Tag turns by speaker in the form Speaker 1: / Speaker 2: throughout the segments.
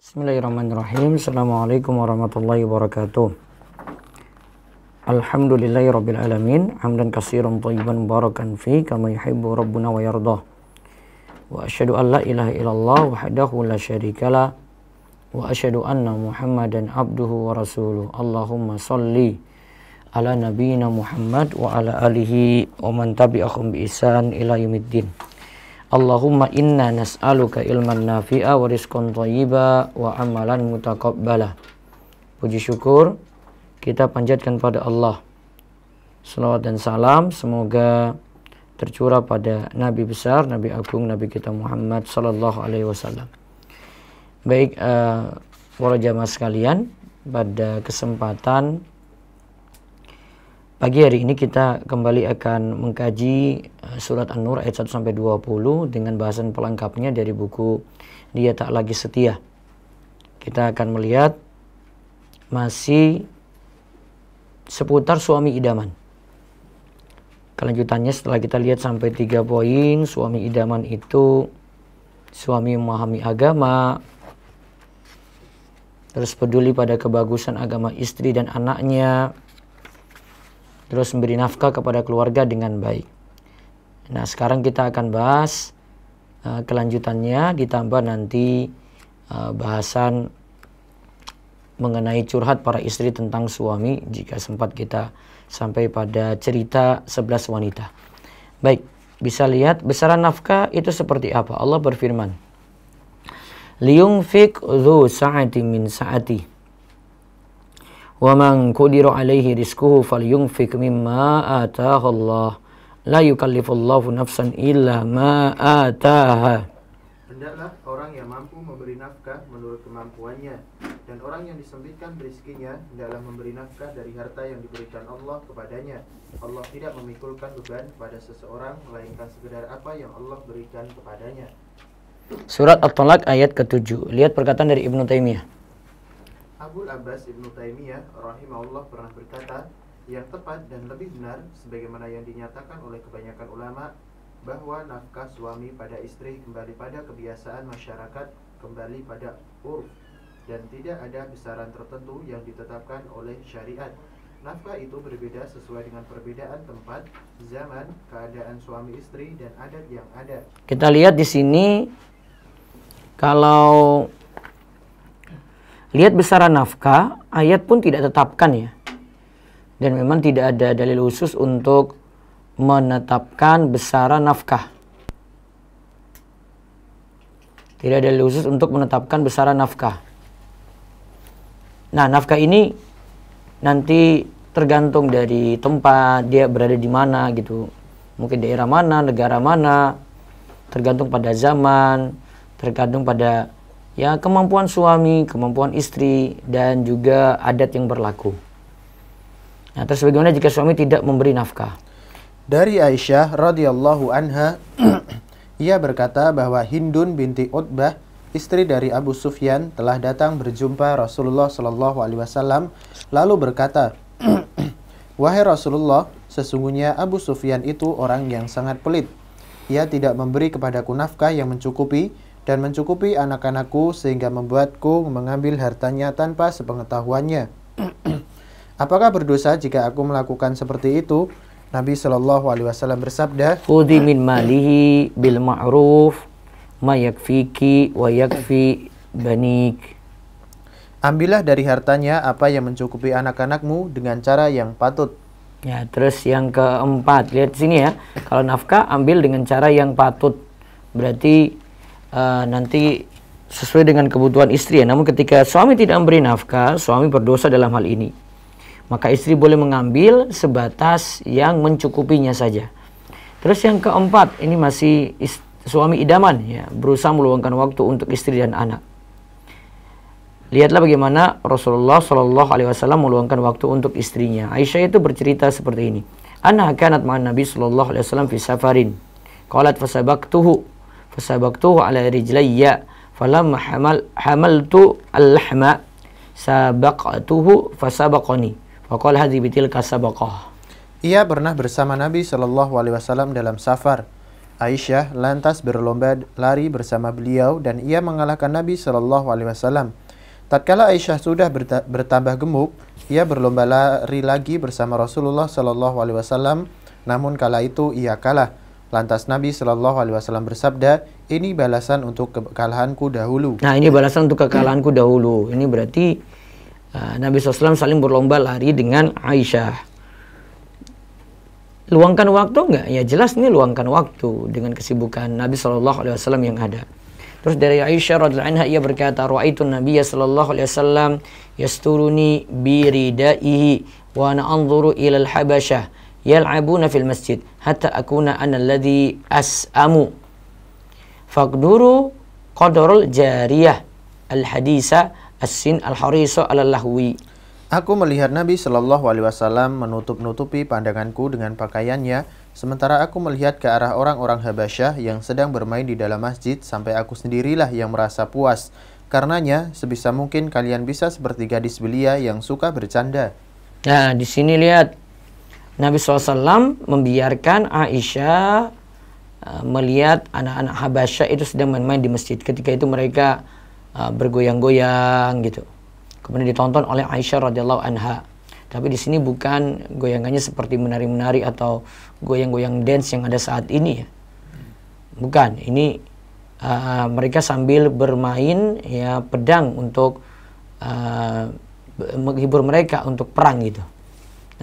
Speaker 1: Bismillahirrahmanirrahim. Assalamualaikum warahmatullahi wabarakatuh. Alhamdulillahirabbil alamin, hamdan katsiran thayyiban mubarakan fi kama yuhibbu rabbuna wa yardah. Wa asyhadu an la ilaha illallah wahdahu la syarikalah wa asyhadu anna Muhammadan abduhu wa rasuluh. Allahumma shalli ala nabiyyina Muhammad wa ala alihi wa man tabi'ahum bi ihsan ila yaumiddin. Allahumma inna nas'aluka ilman nafi'a wa rizqan thayyiba wa amalan mutaqabbala. Puji syukur kita panjatkan pada Allah. Salawat dan salam semoga tercurah pada Nabi besar, Nabi agung, Nabi kita Muhammad sallallahu alaihi wasallam. Baik, para jamaah sekalian, pada kesempatan pagi hari ini kita kembali akan mengkaji surat An-Nur ayat 1 sampai 20 dengan bahasan pelengkapnya dari buku Dia Tak Lagi Setia. Kita akan melihat masih seputar suami idaman. Kelanjutannya setelah kita lihat sampai 3 poin, suami idaman itu suami memahami agama, terus peduli pada kebagusan agama istri dan anaknya, terus memberi nafkah kepada keluarga dengan baik. Nah, sekarang kita akan bahas kelanjutannya, ditambah nanti bahasan mengenai curhat para istri tentang suami jika sempat kita sampai pada cerita 11 wanita. Baik, bisa lihat besaran nafkah itu seperti apa. Allah berfirman, liyunfik dzu sa'ati min sa'ati wa man qudira alaihi rizquhu falyunfik mimma ataahu Allah la yukallifullahu nafsan illa ma ataaha.
Speaker 2: Hendaklah orang yang mampu memberi nafkah menurut kemampuannya, dan orang yang disempitkan rezekinya hendaklah memberi nafkah dari harta yang diberikan Allah kepadanya. Allah tidak memikulkan beban pada seseorang melainkan sekedar apa yang Allah berikan kepadanya.
Speaker 1: Surat At-Talaq ayat ke-7. Lihat perkataan dari Ibnu Taimiyah.
Speaker 2: Abul Abbas Ibnu Taimiyah rahimahullah pernah berkata, yang tepat dan lebih benar sebagaimana yang dinyatakan oleh kebanyakan ulama, bahwa nafkah suami pada istri kembali pada kebiasaan masyarakat, kembali pada urf, dan tidak ada besaran tertentu yang ditetapkan oleh syariat. Nafkah itu berbeda sesuai dengan perbedaan tempat, zaman, keadaan suami istri, dan adat yang ada.
Speaker 1: Kita lihat di sini, kalau lihat besaran nafkah, ayat pun tidak tetapkan ya. Dan memang tidak ada dalil khusus untuk menetapkan besaran nafkah. Tidak ada dalil khusus untuk menetapkan besaran nafkah. Nah, nafkah ini nanti tergantung dari tempat dia berada di mana gitu. Mungkin daerah mana, negara mana, tergantung pada zaman, tergantung pada ya kemampuan suami, kemampuan istri, dan juga adat yang berlaku. Nah, terus bagaimana jika suami tidak memberi nafkah?
Speaker 2: Dari Aisyah radhiyallahu anha, ia berkata bahwa Hindun binti Utbah, istri dari Abu Sufyan, telah datang berjumpa Rasulullah sallallahu alaihi wasallam lalu berkata, "Wahai Rasulullah, sesungguhnya Abu Sufyan itu orang yang sangat pelit. Ia tidak memberi kepadaku nafkah yang mencukupi dan mencukupi anak-anakku sehingga membuatku mengambil hartanya tanpa sepengetahuannya. Apakah berdosa jika aku melakukan seperti itu?" Nabi Shallallahu Alaihi Wasallam bersabda,
Speaker 1: "Khudhi min malihi bil ma'ruf ma yakfiki wa yakfi banik."
Speaker 2: Ambillah dari hartanya apa yang mencukupi anak-anakmu dengan cara yang patut.
Speaker 1: Ya, terus yang keempat, lihat sini ya. Kalau nafkah ambil dengan cara yang patut. Berarti nanti sesuai dengan kebutuhan istri ya. Namun ketika suami tidak memberi nafkah, suami berdosa dalam hal ini. Maka istri boleh mengambil sebatas yang mencukupinya saja. Terus yang keempat, ini masih suami idaman ya, berusaha meluangkan waktu untuk istri dan anak. Lihatlah bagaimana Rasulullah Shallallahu Alaihi Wasallam meluangkan waktu untuk istrinya. Aisyah itu bercerita seperti ini. Ana kanat ma'an Nabi Shallallahu Alaihi Wasallam fi safarin. Qalat fasabaqtuhu ala rijlayya falamma hamaltu al-lahma sabaqtuhu fasabaqani. Faqala hadhihi bitilka sabaqah.
Speaker 2: Ia pernah bersama Nabi Shallallahu Alaihi Wasallam dalam safar. Aisyah lantas berlomba lari bersama beliau dan ia mengalahkan Nabi Shallallahu Alaihi Wasallam. Tatkala Aisyah sudah bertambah gemuk, ia berlomba lari lagi bersama Rasulullah Shallallahu Alaihi Wasallam. Namun kala itu ia kalah. Lantas Nabi Shallallahu Alaihi Wasallam bersabda, ini balasan untuk kekalahanku dahulu.
Speaker 1: Nah, ini balasan untuk kekalahanku dahulu. Ini berarti Nabi SAW saling berlomba lari dengan Aisyah. Luangkan waktu enggak? Ya jelas ini luangkan waktu dengan kesibukan Nabi SAW yang ada. Terus dari Aisyah radhiyallahu anha ia berkata, "Ra'aitu Nabiyya sallallahu alaihi wasallam yasturuni bi ridaihi wa ana anzuru ila al-habasyah yal'abuna fil masjid hatta akuna ana alladhi as'amu. Faqduru qadarul jariyah al-hadisa as-sin al-harisa al-lahwi."
Speaker 2: Aku melihat Nabi Shallallahu Alaihi Wasallam menutup-nutupi pandanganku dengan pakaiannya, sementara aku melihat ke arah orang-orang Habasyah yang sedang bermain di dalam masjid sampai aku sendirilah yang merasa puas. Karenanya, sebisa mungkin kalian bisa seperti gadis belia yang suka bercanda.
Speaker 1: Nah, di sini lihat Nabi SAW membiarkan Aisyah melihat anak-anak Habasyah itu sedang main-main di masjid. Ketika itu mereka bergoyang-goyang gitu. Kemudian ditonton oleh Aisyah radhiyallahu anha. Tapi di sini bukan goyangannya seperti menari-menari atau goyang-goyang dance yang ada saat ini ya. Bukan, ini mereka sambil bermain ya pedang untuk menghibur mereka untuk perang gitu.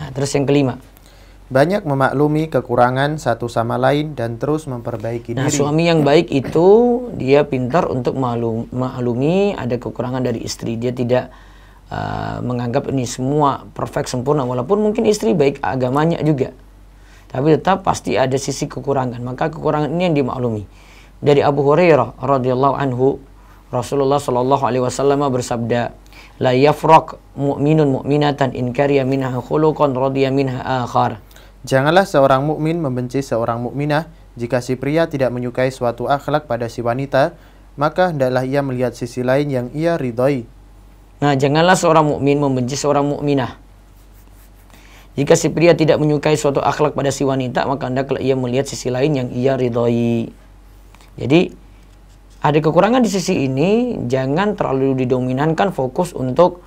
Speaker 1: Nah, terus yang kelima.
Speaker 2: Banyak memaklumi kekurangan satu sama lain dan terus memperbaiki diri.
Speaker 1: Nah, suami yang baik itu dia pintar untuk maklumi ada kekurangan dari istri. Dia tidak menganggap ini semua perfect sempurna, walaupun mungkin istri baik agamanya juga, tapi tetap pasti ada sisi kekurangan. Maka kekurangan ini yang dimaklumi. Dari Abu Hurairah radhiyallahu anhu, Rasulullah sallallahu alaihi wasallam bersabda, la yafraq mu'minun mu'minatan in kariya minha khuluqan radiya minha akhar.
Speaker 2: Janganlah seorang mukmin membenci seorang mukminah jika si pria tidak menyukai suatu akhlak pada si wanita, maka hendaklah ia melihat sisi lain yang ia ridhoi.
Speaker 1: Nah, janganlah seorang mukmin membenci seorang mukminah. Jika si pria tidak menyukai suatu akhlak pada si wanita, maka hendaklah ia melihat sisi lain yang ia ridhoi. Jadi, ada kekurangan di sisi ini, jangan terlalu didominankan fokus untuk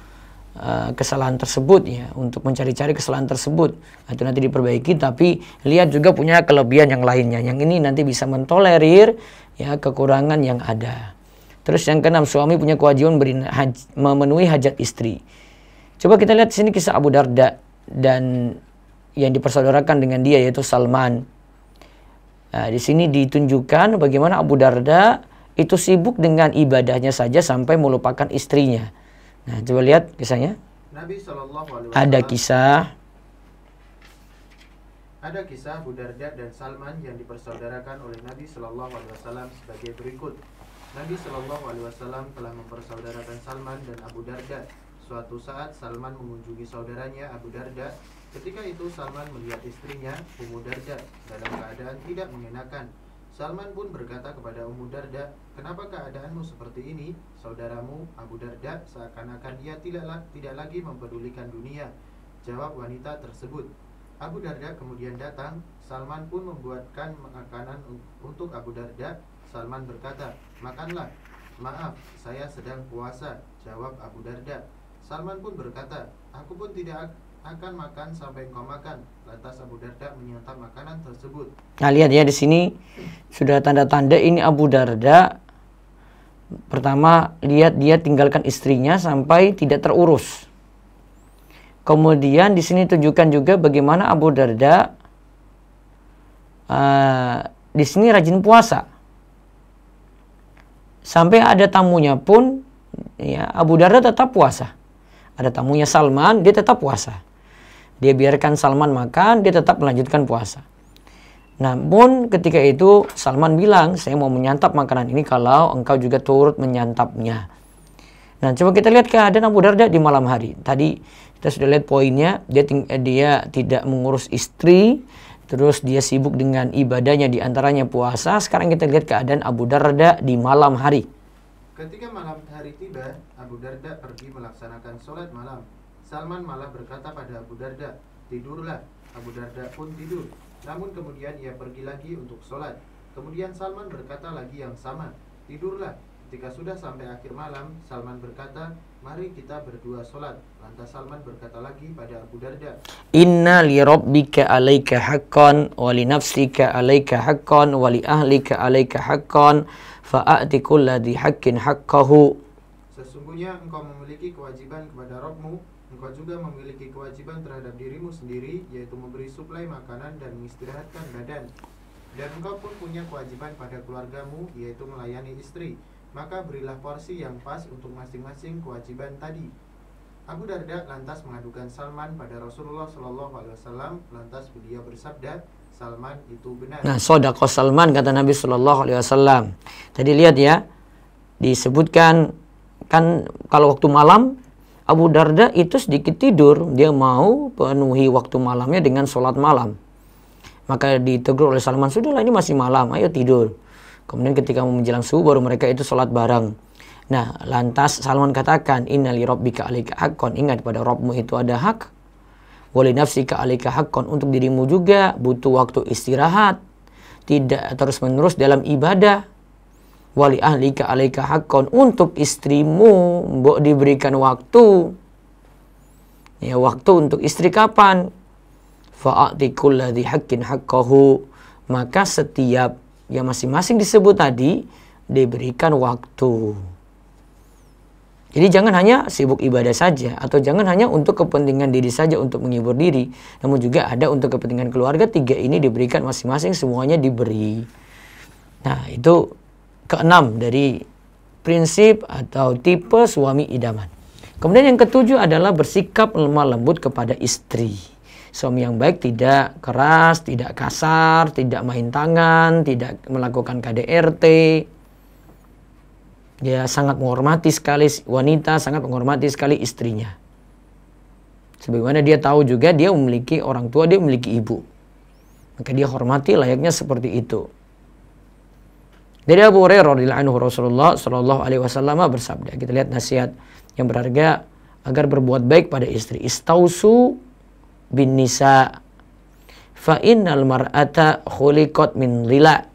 Speaker 1: kesalahan tersebut ya, untuk mencari-cari kesalahan tersebut. Itu nanti diperbaiki, tapi lihat juga punya kelebihan yang lainnya. Yang ini nanti bisa mentolerir ya kekurangan yang ada. Terus yang keenam, suami punya kewajiban memenuhi hajat istri. Coba kita lihat di sini kisah Abu Darda dan yang dipersaudarakan dengan dia yaitu Salman. Nah, di sini ditunjukkan bagaimana Abu Darda itu sibuk dengan ibadahnya saja sampai melupakan istrinya. Nah, coba lihat kisahnya.
Speaker 2: Nabi SAW Ada kisah Abu Darda dan Salman yang dipersaudarakan oleh Nabi SAW sebagai berikut. Nabi SAW telah mempersaudarakan Salman dan Abu Darda. Suatu saat Salman mengunjungi saudaranya Abu Darda. Ketika itu Salman melihat istrinya, Ummu Darda, dalam keadaan tidak mengenakan. Salman pun berkata kepada Ummu Darda, "Kenapa keadaanmu seperti ini? Saudaramu Abu Darda seakan-akan ia tidak lagi mempedulikan dunia." Jawab wanita tersebut. Abu Darda kemudian datang. Salman pun membuatkan makanan untuk Abu Darda. Salman berkata, "Makanlah." "Maaf, saya sedang puasa," jawab Abu Darda. Salman pun berkata, "Aku pun tidak akan makan sampai engkau makan." Lantas Abu Darda menyantap makanan tersebut.
Speaker 1: Nah, lihat ya di sini sudah tanda-tanda ini Abu Darda. Pertama, lihat dia tinggalkan istrinya sampai tidak terurus. Kemudian di sini tunjukkan juga bagaimana Abu Darda di sini rajin puasa. Sampai ada tamunya pun ya Abu Darda tetap puasa. Ada tamunya Salman, dia tetap puasa. Dia biarkan Salman makan, dia tetap melanjutkan puasa. Namun ketika itu Salman bilang, "Saya mau menyantap makanan ini kalau engkau juga turut menyantapnya." Nah, coba kita lihat keadaan Abu Darda di malam hari. Tadi kita sudah lihat poinnya, dia tidak mengurus istri, terus dia sibuk dengan ibadahnya, di antaranya puasa. Sekarang kita lihat keadaan Abu Darda di malam hari.
Speaker 2: Ketika malam hari tiba, Abu Darda pergi melaksanakan sholat malam. Salman malah berkata pada Abu Darda, "Tidurlah." Abu Darda pun tidur. Namun kemudian ia pergi lagi untuk sholat. Kemudian Salman berkata lagi yang sama, tidurlah. Ketika sudah sampai akhir malam, Salman berkata, mari kita berdua sholat. Lantas Salman berkata lagi pada Abu Darda,
Speaker 1: Inna li rabbika alaika haqqan wa li nafsika alaika haqqan wa li ahlika alaika haqqan fa'ati kulladhi haqqin haqqahu.
Speaker 2: sesungguhnya engkau memiliki kewajiban kepada Rabbmu, engkau juga memiliki kewajiban terhadap dirimu sendiri, yaitu memberi suplai makanan dan mengistirahatkan badan. Dan engkau pun punya kewajiban pada keluargamu, yaitu melayani istri. Maka berilah porsi yang pas untuk masing-masing kewajiban tadi. Abu Darda lantas mengadukan Salman pada Rasulullah SAW. Lantas beliau bersabda, Salman itu benar.
Speaker 1: Nah, sodaqo Salman, kata Nabi SAW. Tadi lihat ya, disebutkan kan kalau waktu malam Abu Darda itu sedikit tidur, dia mau penuhi waktu malamnya dengan sholat malam. Maka ditegur oleh Salman, sudahlah ini masih malam, ayo tidur. Kemudian ketika menjelang subuh baru mereka itu sholat bareng. Nah, lantas Salman katakan, Inna li rabbika alaika haqqan, ingat pada Rabbmu itu ada hak. Wa li nafsika alaika haqqan, untuk dirimu juga butuh waktu istirahat, tidak terus-menerus dalam ibadah. Wa li ahlika alaika haqqan, untuk istrimu mbok diberikan waktu. Ya, waktu untuk istri kapan? Fa'ati kulladhi haqqin haqqahu, maka setiap yang masing-masing disebut tadi diberikan waktu. Jadi jangan hanya sibuk ibadah saja, atau jangan hanya untuk kepentingan diri saja untuk menghibur diri, namun juga ada untuk kepentingan keluarga. Tiga ini diberikan masing-masing, semuanya diberi. Nah, itu keenam dari prinsip atau tipe suami idaman. Kemudian yang ketujuh adalah bersikap lemah lembut kepada istri. Suami yang baik tidak keras, tidak kasar, tidak main tangan, tidak melakukan KDRT. Dia sangat menghormati sekali wanita, sangat menghormati sekali istrinya. Sebagaimana dia tahu juga dia memiliki orang tua, dia memiliki ibu. Maka dia hormati layaknya seperti itu. Dari Abu Hurairah radhiyallahu anhu, Rasulullah sallallahu alaihi wasallam bersabda, kita lihat nasihat yang berharga agar berbuat baik pada istri. Istausu bin nisa fa innal mar'ata khuliqat min dhila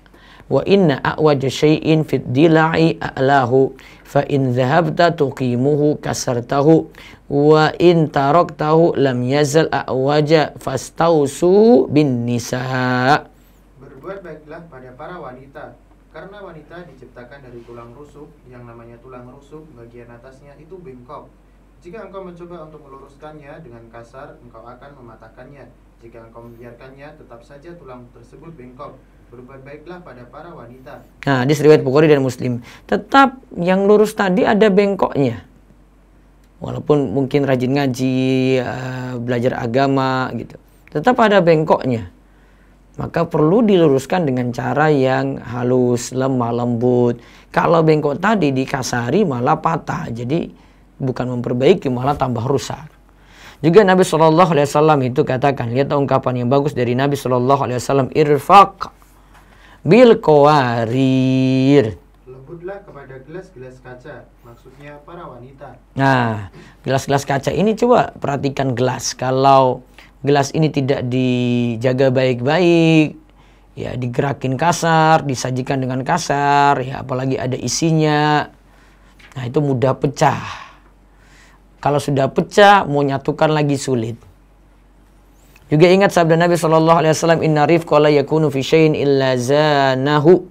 Speaker 1: wa inna a'waja syai'in fid dila'i a'lahu fa in dhahabta tuqimuhu kasartahu wa in taraktahu lam yazal a'waja fastausu bin nisa.
Speaker 2: Berbuat baiklah pada para wanita, karena wanita diciptakan dari tulang rusuk. Yang namanya tulang rusuk, bagian atasnya itu bengkok. Jika engkau mencoba untuk meluruskannya dengan kasar, engkau akan mematahkannya. Jika engkau membiarkannya, tetap saja tulang tersebut bengkok. Berbuat baiklah pada para wanita.
Speaker 1: Nah, hadis riwayat Bukhari dan Muslim. Tetap yang lurus tadi ada bengkoknya. Walaupun mungkin rajin ngaji, belajar agama gitu, tetap ada bengkoknya. Maka perlu diluruskan dengan cara yang halus, lemah lembut. Kalau bengkok tadi dikasari malah patah. Jadi bukan memperbaiki, malah tambah rusak. Juga Nabi SAW itu katakan, lihat ungkapan yang bagus dari Nabi SAW, irfaq bil qawarir.
Speaker 2: Lembutlah kepada gelas-gelas kaca, maksudnya para wanita.
Speaker 1: Nah, gelas-gelas kaca ini coba perhatikan gelas. Kalau gelas ini tidak dijaga baik-baik, ya digerakin kasar, disajikan dengan kasar, ya apalagi ada isinya, nah itu mudah pecah. Kalau sudah pecah, mau nyatukan lagi sulit. Juga ingat sabda Nabi SAW, Inna rifqa la yakunu fi syai'in illa zanahu,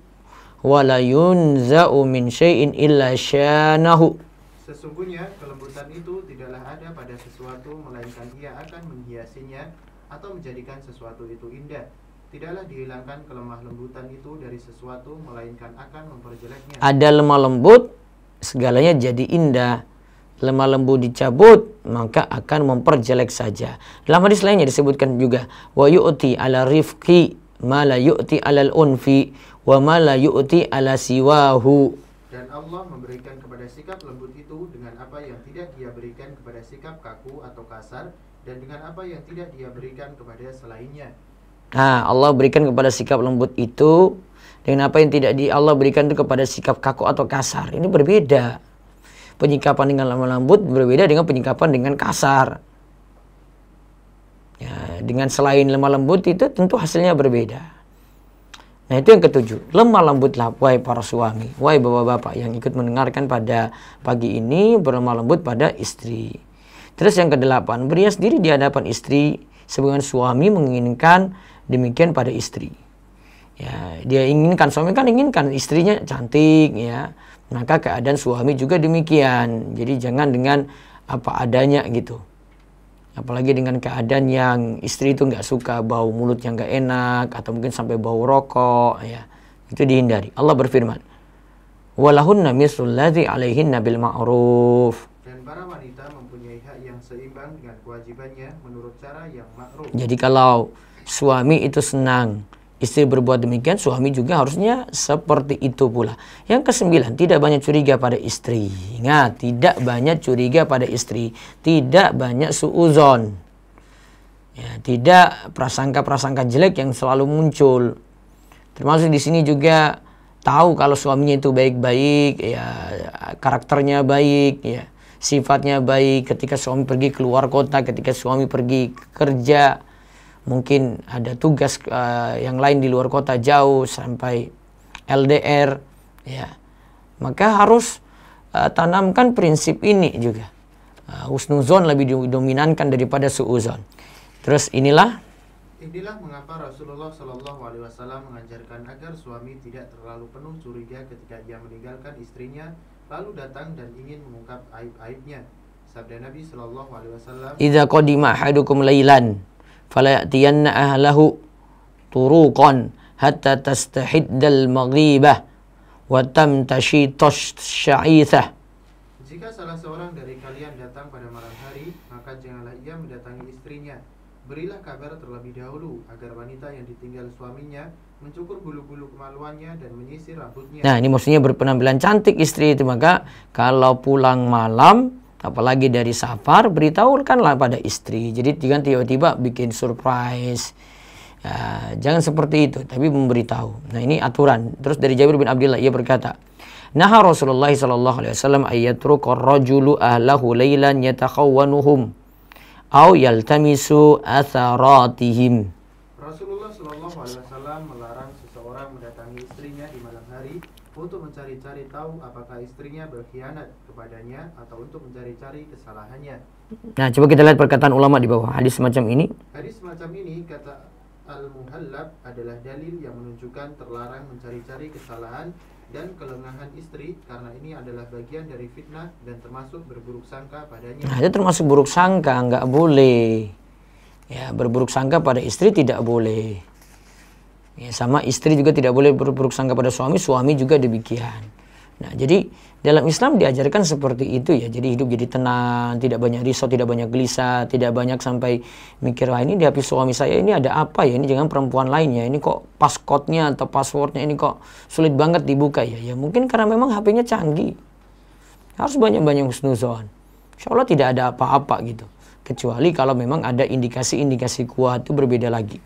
Speaker 1: wa la yunza'u min syai'in illa syanahu.
Speaker 2: Sesungguhnya kelembutan itu tidaklah ada pada sesuatu, melainkan ia akan menghiasinya atau menjadikan sesuatu itu indah. Tidaklah dihilangkan kelemah lembutan itu dari sesuatu, melainkan akan memperjeleknya.
Speaker 1: Ada lemah lembut, segalanya jadi indah. Lemah lembut dicabut, maka akan memperjelek saja. Dalam hadis lainnya disebutkan juga, wa yu'ti ala rifqi ma la yu'ti alal unfi wa ma la yu'ti ala siwahu.
Speaker 2: Dan Allah memberikan kepada sikap lembut itu dengan apa yang tidak dia berikan kepada sikap kaku atau kasar, dan dengan apa yang tidak dia berikan kepada selainnya.
Speaker 1: Nah, Allah berikan kepada sikap lembut itu dengan apa yang tidak Allah berikan itu kepada sikap kaku atau kasar. Ini berbeda. Penyikapan dengan lemah lembut berbeda dengan penyikapan dengan kasar. Ya, dengan selain lemah lembut itu tentu hasilnya berbeda. Nah, itu yang ketujuh. Lemah lembutlah wahai para suami, wahai bapak-bapak yang ikut mendengarkan pada pagi ini, berlemah lembut pada istri. Terus yang kedelapan, berhias diri di hadapan istri sebagaimana suami menginginkan demikian pada istri. Ya, dia inginkan, suami kan inginkan istrinya cantik ya. Maka keadaan suami juga demikian. Jadi jangan dengan apa adanya gitu. Apalagi dengan keadaan yang istri itu nggak suka, bau mulutnya nggak enak, atau mungkin sampai bau rokok, ya itu dihindari. Allah berfirman, walahunna mislul ladzi alaihinna bil ma'ruf.
Speaker 2: Dan para wanita mempunyai hak yang seimbang dengan kewajibannya menurut cara yang ma'ruf.
Speaker 1: Jadi kalau suami itu senang istri berbuat demikian, suami juga harusnya seperti itu pula. Yang kesembilan, tidak banyak curiga pada istri. Ingat, tidak banyak curiga pada istri. Tidak banyak suuzon. Ya, tidak prasangka-prasangka jelek yang selalu muncul. Termasuk di sini juga tahu kalau suaminya itu baik-baik, ya karakternya baik, ya sifatnya baik. Ketika suami pergi keluar kota, ketika suami pergi kerja, mungkin ada tugas yang lain di luar kota jauh sampai LDR, ya maka harus tanamkan prinsip ini juga. Husnuzon lebih didominankan daripada suuzon. Terus inilah
Speaker 2: mengapa Rasulullah Shallallahu Alaihi Wasallam mengajarkan agar suami tidak terlalu penuh curiga ketika ia meninggalkan istrinya lalu datang dan ingin mengungkap aib-aibnya. Sabda Nabi Shallallahu Alaihi Wasallam,
Speaker 1: "Idza qadima ahadukum lailan fala ya'tiyanna ahlahu turuqan hatta tastahiddal maghibah wa tamtashi sya'ithah."
Speaker 2: Jika salah seorang dari kalian datang pada malam hari, maka janganlah ia mendatangi istrinya. Berilah kabar terlebih dahulu agar wanita yang ditinggal suaminya mencukur bulu-bulu kemaluannya dan menyisir rambutnya.
Speaker 1: Nah, ini maksudnya berpenampilan cantik istri itu, maka kalau pulang malam apalagi dari safar, beritahukanlah pada istri. Jadi jangan tiba-tiba bikin surprise. Ya, jangan seperti itu, tapi memberitahu. Nah, ini aturan. Terus dari Jabir bin Abdullah ia berkata, "Naha Rasulullah sallallahu alaihi wasallam ayyatruqa ar-rajulu ahlahu lailan yatakhawwanuhum aw yaltamisu atharatihim."
Speaker 2: Rasulullah sallallahu alaihi wasallam melarang seseorang mendatangi istrinya di malam hari untuk mencari-cari tahu apakah istrinya berkhianat kepadanya atau untuk mencari-cari kesalahannya.
Speaker 1: Nah, coba kita lihat perkataan ulama di bawah hadis semacam ini.
Speaker 2: Hadis semacam ini, kata Al-Muhallab, adalah dalil yang menunjukkan terlarang mencari-cari kesalahan dan kelengahan istri karena ini adalah bagian dari fitnah dan termasuk berburuk sangka padanya.
Speaker 1: Nah, itu termasuk buruk sangka, nggak boleh. Ya, berburuk sangka pada istri tidak boleh. Ya, sama istri juga tidak boleh berburuk sangka pada suami, suami juga demikian. Nah, jadi dalam Islam diajarkan seperti itu ya. Jadi hidup jadi tenang, tidak banyak risau, tidak banyak gelisah, tidak banyak sampai mikir, wah ini di HP suami saya ini ada apa ya, ini jangan perempuan lainnya, ini kok passcode-nya atau passwordnya ini kok sulit banget dibuka ya. Ya mungkin karena memang HP-nya canggih. Harus banyak-banyak husnuzon. Insya Allah tidak ada apa-apa gitu. Kecuali kalau memang ada indikasi-indikasi kuat, itu berbeda lagi.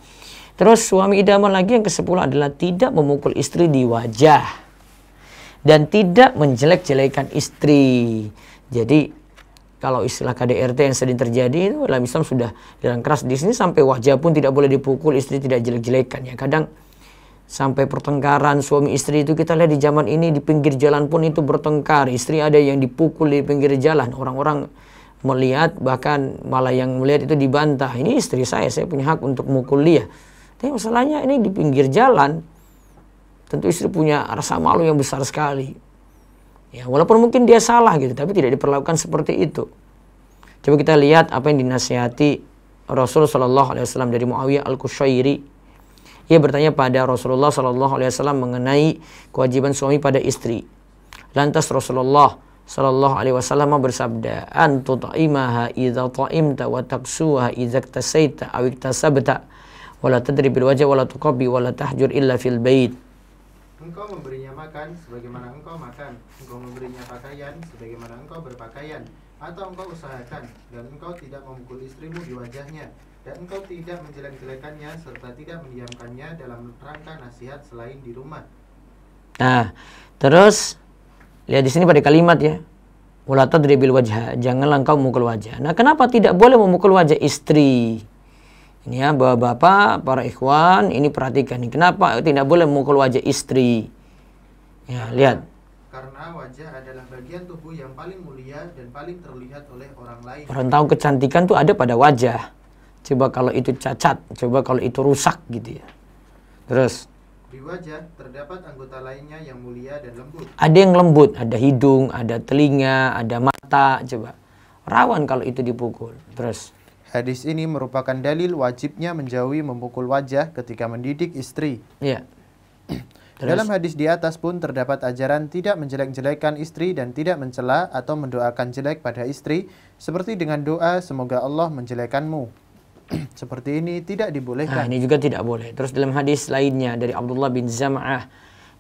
Speaker 1: Terus suami idaman lagi yang ke-10 adalah tidak memukul istri di wajah dan tidak menjelek-jelekan istri. Jadi kalau istilah KDRT yang sering terjadi itu dalam Islam sudah dilarang keras. Di sini sampai wajah pun tidak boleh dipukul, istri tidak jelek-jelekan ya. Kadang sampai pertengkaran suami istri itu kita lihat di zaman ini, di pinggir jalan pun itu bertengkar. Istri ada yang dipukul di pinggir jalan. Orang-orang melihat, bahkan malah yang melihat itu dibantah. Ini istri saya punya hak untuk mukul dia. Tapi masalahnya ini di pinggir jalan. Tentu istri punya rasa malu yang besar sekali. Ya, walaupun mungkin dia salah gitu, tapi tidak diperlakukan seperti itu. Coba kita lihat apa yang dinasihati Rasul sallallahu alaihi wasallam dari Muawiyah Al-Qushairi. Ia bertanya pada Rasulullah sallallahu alaihi wasallam mengenai kewajiban suami pada istri. Lantas Rasulullah sallallahu alaihi wasallam bersabda, "Antu ta'imaha idza ta'imta wa taksuha idza iktasaita aw iktasabta wa la tadrib bil wajhi wa la tuqabbi wa la tahjur illa fil bait."
Speaker 2: Engkau memberinya makan sebagaimana engkau makan, engkau memberinya pakaian sebagaimana engkau berpakaian, atau engkau usahakan dan engkau tidak memukul istrimu di wajahnya, dan engkau tidak menjelek-jelekannya serta tidak mendiamkannya dalam rangka nasihat selain di rumah. Nah,
Speaker 1: terus lihat di sini pada kalimat ya, wala tadribil wajha, janganlah engkau memukul wajah. Nah, kenapa tidak boleh memukul wajah istri? Ini ya, bapak-bapak, para ikhwan, ini perhatikan nih. Kenapa tidak boleh memukul wajah istri? Ya, lihat.
Speaker 2: Karena wajah adalah bagian tubuh yang paling mulia dan paling terlihat oleh orang lain.
Speaker 1: Orang tahu kecantikan tuh ada pada wajah. Coba kalau itu cacat, coba kalau itu rusak gitu ya. Terus
Speaker 2: di wajah terdapat anggota lainnya yang mulia dan lembut.
Speaker 1: ada yang lembut, ada hidung, ada telinga, ada mata, coba. Rawan kalau itu dipukul. Terus
Speaker 2: Hadis ini merupakan dalil wajibnya menjauhi memukul wajah ketika mendidik istri.
Speaker 1: ya.
Speaker 2: Dalam hadis di atas pun terdapat ajaran tidak menjelek-jelekan istri dan tidak mencela atau mendoakan jelek pada istri, seperti dengan doa semoga Allah menjelekanmu. Seperti ini tidak
Speaker 1: Nah,
Speaker 2: dibolehkan.
Speaker 1: ini juga tidak boleh. Terus dalam hadis lainnya dari Abdullah bin Zam'ah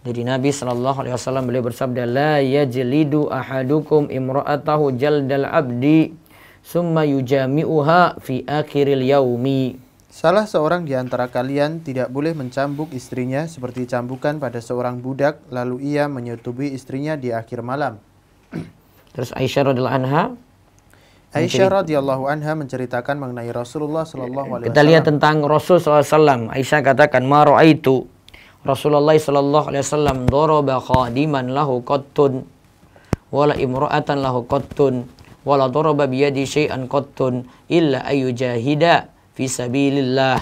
Speaker 1: dari Nabi SAW, beliau bersabda, la yajlidu ahadukum imra'atahu jaldal abdi summa yujami'uha fi akhiril yaumi.
Speaker 2: Salah seorang di antara kalian tidak boleh mencambuk istrinya seperti cambukan pada seorang budak, lalu ia menyetubui istrinya di akhir malam.
Speaker 1: Terus Aisyah radhiyallahu anha,
Speaker 2: Aisyah radhiyallahu anha menceritakan mengenai Rasulullah sallallahu alaihi
Speaker 1: kita lihat
Speaker 2: wasallam.
Speaker 1: tentang Rasul SAW. Aisyah katakan, ma ra'aitu Rasulullah sallallahu alaihi wasallam daraba khadiman lahu qattun wala imra'atan lahu qattun wala daraba biyadi syai'an qattun illa ayyujahida fi sabilillah.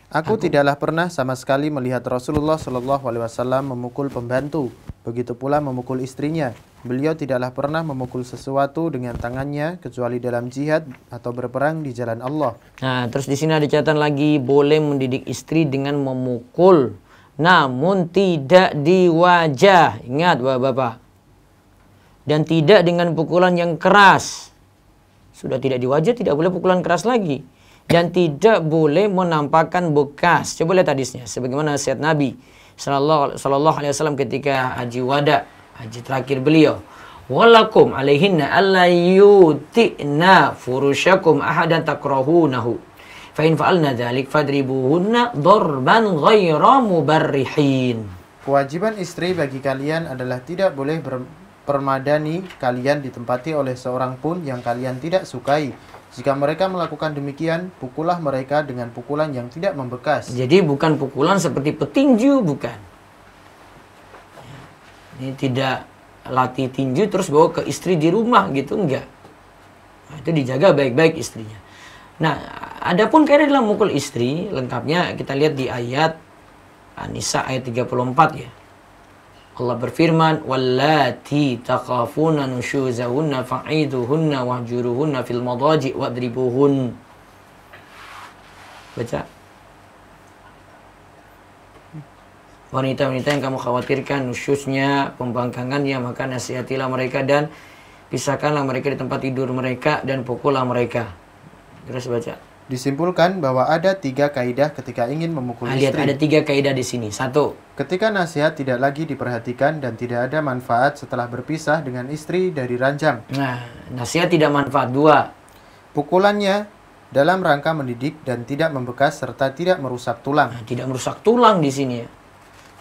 Speaker 2: Aku tidaklah pernah sama sekali melihat Rasulullah sallallahu alaihi wasallam memukul pembantu, begitu pula memukul istrinya. Beliau tidaklah pernah memukul sesuatu dengan tangannya kecuali dalam jihad atau berperang di jalan Allah.
Speaker 1: Nah, terus di sini ada catatan lagi, boleh mendidik istri dengan memukul, namun tidak di wajah. Ingat Bapak-bapak. Dan tidak dengan pukulan yang keras. Sudah tidak di wajah, tidak boleh pukulan keras lagi. Dan tidak boleh menampakkan bekas. Coba lihat hadisnya. Sebagaimana nasihat Nabi Sallallahu Alaihi Wasallam ketika haji wada, haji terakhir beliau. Walakum alaihinna alla yuti'na furushakum ahadan takrahunahu. Fa in fa'alna dzalik fadribuhunna darban ghaira mubarrihin.
Speaker 2: Kewajiban istri bagi kalian adalah tidak boleh permadani kalian ditempati oleh seorang pun yang kalian tidak sukai. Jika mereka melakukan demikian, pukullah mereka dengan pukulan yang tidak membekas.
Speaker 1: Jadi bukan pukulan seperti petinju, bukan. Ini tidak latih tinju terus bawa ke istri di rumah gitu, enggak. Nah, itu dijaga baik-baik istrinya. Nah, adapun kaidah dalam mukul istri, lengkapnya kita lihat di ayat An-Nisa ayat 34 ya. Allah berfirman, wallati takhafuna nusyuzahunna fa'iduhunna wahjuruhunna fil madaji wadribuhun. Baca. Wanita-wanita yang kamu khawatirkan nusyuznya, pembangkangannya, maka nasihatilah mereka dan pisahkanlah mereka di tempat tidur mereka dan pukullah mereka. Terus baca.
Speaker 2: Disimpulkan bahwa ada 3 kaidah ketika ingin memukul
Speaker 1: Lihat,
Speaker 2: istri.
Speaker 1: ada 3 kaidah di sini. 1.
Speaker 2: Ketika nasihat tidak lagi diperhatikan dan tidak ada manfaat setelah berpisah dengan istri dari ranjang.
Speaker 1: Nah, nasihat tidak manfaat. 2.
Speaker 2: Pukulannya dalam rangka mendidik dan tidak membekas serta tidak merusak tulang.
Speaker 1: Nah, tidak merusak tulang di sini ya.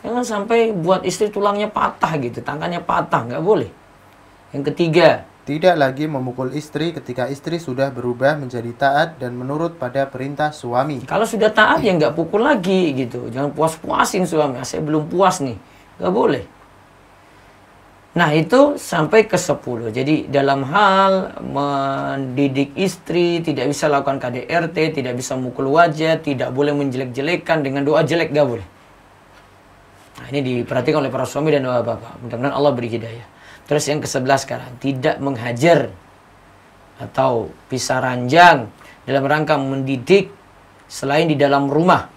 Speaker 1: Jangan sampai buat istri tulangnya patah gitu, tangannya patah, nggak boleh. Yang 3.
Speaker 2: Tidak lagi memukul istri ketika istri sudah berubah menjadi taat dan menurut pada perintah suami.
Speaker 1: Kalau sudah taat ya nggak pukul lagi gitu. Jangan puas-puasin suami. Saya belum puas nih. Nggak boleh. Nah itu sampai ke 10. Jadi dalam hal mendidik istri tidak bisa lakukan KDRT, tidak bisa mukul wajah, tidak boleh menjelek-jelekan dengan doa jelek, nggak boleh. Nah ini diperhatikan oleh para suami dan bapak. Mudah-mudahan Allah beri hidayah. Terus yang ke-11 sekarang, tidak menghajar atau pisah ranjang dalam rangka mendidik selain di dalam rumah.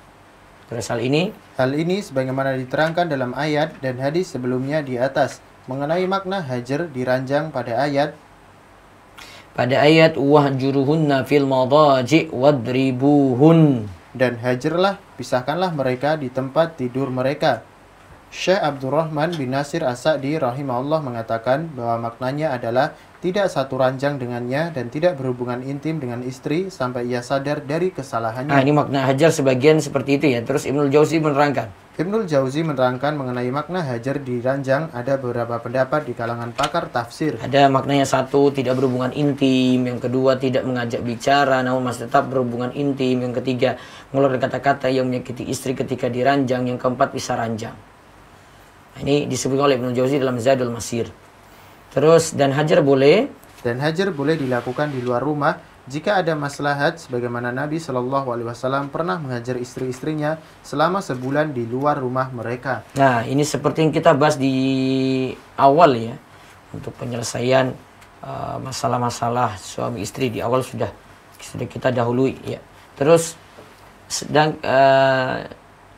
Speaker 1: Terus hal ini
Speaker 2: sebagaimana diterangkan dalam ayat dan hadis sebelumnya di atas mengenai makna hajar diranjang pada ayat
Speaker 1: wahjuruhunna fil madaji wadribuhun.
Speaker 2: Dan hajarlah, pisahkanlah mereka di tempat tidur mereka. Syekh Abdurrahman bin Nasir As-Sa'di rahimahullah mengatakan bahwa maknanya adalah tidak satu ranjang dengannya dan tidak berhubungan intim dengan istri sampai ia sadar dari kesalahannya.
Speaker 1: Nah, ini makna hajar sebagian seperti itu ya. Terus Ibnul Jauzi menerangkan.
Speaker 2: Ibnul Jauzi menerangkan mengenai makna hajar di ranjang ada beberapa pendapat di kalangan pakar tafsir.
Speaker 1: Ada maknanya satu, tidak berhubungan intim. Yang kedua, tidak mengajak bicara, namun masih tetap berhubungan intim. Yang ketiga, mengeluarkan kata-kata yang menyakiti istri ketika diranjang. Yang keempat, bisa ranjang. Nah, ini disebut oleh Ibnul Jauzi dalam Zadul Masir. Terus, dan hajar boleh
Speaker 2: dilakukan di luar rumah jika ada maslahat, sebagaimana Nabi Shallallahu Alaihi Wasallam pernah menghajar istri-istrinya selama sebulan di luar rumah mereka.
Speaker 1: Nah, ini seperti yang kita bahas di awal ya, untuk penyelesaian masalah-masalah suami istri di awal sudah kita dahului ya. Terus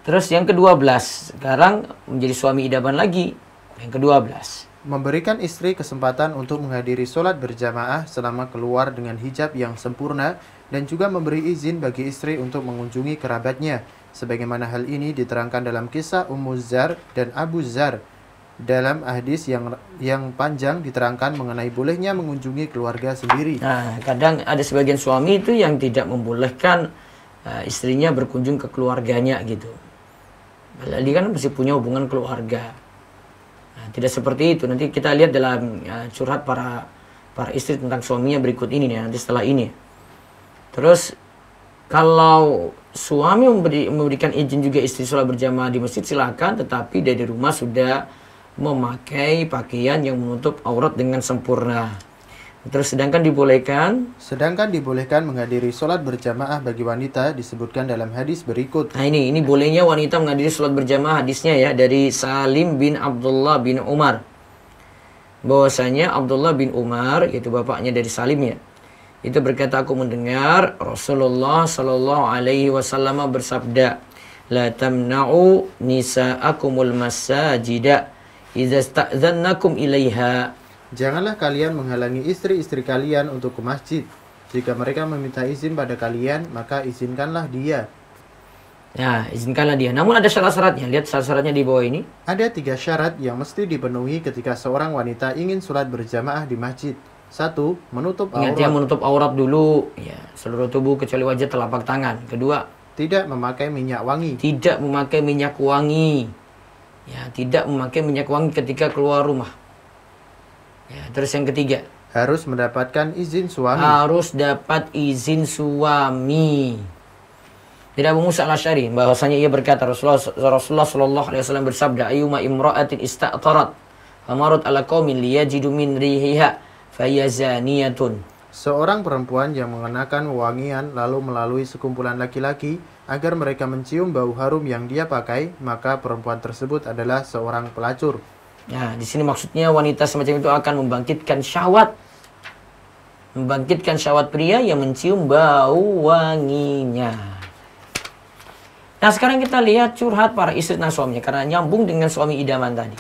Speaker 1: terus yang ke-12 sekarang menjadi suami idaman lagi. Yang ke-12,
Speaker 2: memberikan istri kesempatan untuk menghadiri sholat berjamaah selama keluar dengan hijab yang sempurna dan juga memberi izin bagi istri untuk mengunjungi kerabatnya. Sebagaimana hal ini diterangkan dalam kisah Ummu Zar dan Abu Zar. Dalam hadis yang panjang diterangkan mengenai bolehnya mengunjungi keluarga sendiri.
Speaker 1: Nah, kadang ada sebagian suami itu yang tidak membolehkan istrinya berkunjung ke keluarganya gitu. Padahal dia kan masih punya hubungan keluarga. Nah, tidak seperti itu. Nanti kita lihat dalam curhat para istri tentang suaminya berikut ini nih, nanti setelah ini. Terus kalau suami memberikan izin juga istri sholat berjamaah di masjid silakan, tetapi dari rumah sudah memakai pakaian yang menutup aurat dengan sempurna. Terus sedangkan dibolehkan menghadiri sholat berjamaah bagi wanita disebutkan dalam hadis berikut. Nah, ini bolehnya wanita menghadiri sholat berjamaah, hadisnya ya dari Salim bin Abdullah bin Umar. Bahwasanya Abdullah bin Umar, yaitu bapaknya dari Salim ya, itu berkata, aku mendengar Rasulullah Shallallahu Alaihi Wasallam bersabda, la tamna'u nisa'akumul masajida idza sta'dzannakum ilaiha.
Speaker 2: Janganlah kalian menghalangi istri-istri kalian untuk ke masjid. Jika mereka meminta izin pada kalian, maka izinkanlah dia.
Speaker 1: Nah, izinkanlah dia. Namun ada syarat-syaratnya. Lihat syarat-syaratnya di bawah ini.
Speaker 2: Ada 3 syarat yang mesti dipenuhi ketika seorang wanita ingin sholat berjamaah di masjid. 1. Menutup aurat.
Speaker 1: Ingat ya, menutup aurat dulu. Ya, seluruh tubuh kecuali wajah, telapak tangan. Kedua,
Speaker 2: tidak memakai minyak wangi.
Speaker 1: Tidak memakai minyak wangi. Ya, tidak memakai minyak wangi ketika keluar rumah. Ya, terus yang ketiga,
Speaker 2: harus mendapatkan izin suami.
Speaker 1: Harus dapat izin suami. Dari Abu Musa al-Asy'ari bahwasanya ia berkata, Rasulullah sallallahu alaihi wasallam bersabda, ayyuma imra'atin ista'tarat famarut ala qaumin liyajidu min rihiha fayazaniyatun.
Speaker 2: Seorang perempuan yang mengenakan wewangian lalu melalui sekumpulan laki-laki agar mereka mencium bau harum yang dia pakai, maka perempuan tersebut adalah seorang pelacur.
Speaker 1: Nah, di sini maksudnya wanita semacam itu akan membangkitkan syahwat pria yang mencium bau wanginya. Nah, sekarang kita lihat curhat para istri tentang suaminya karena nyambung dengan suami idaman tadi.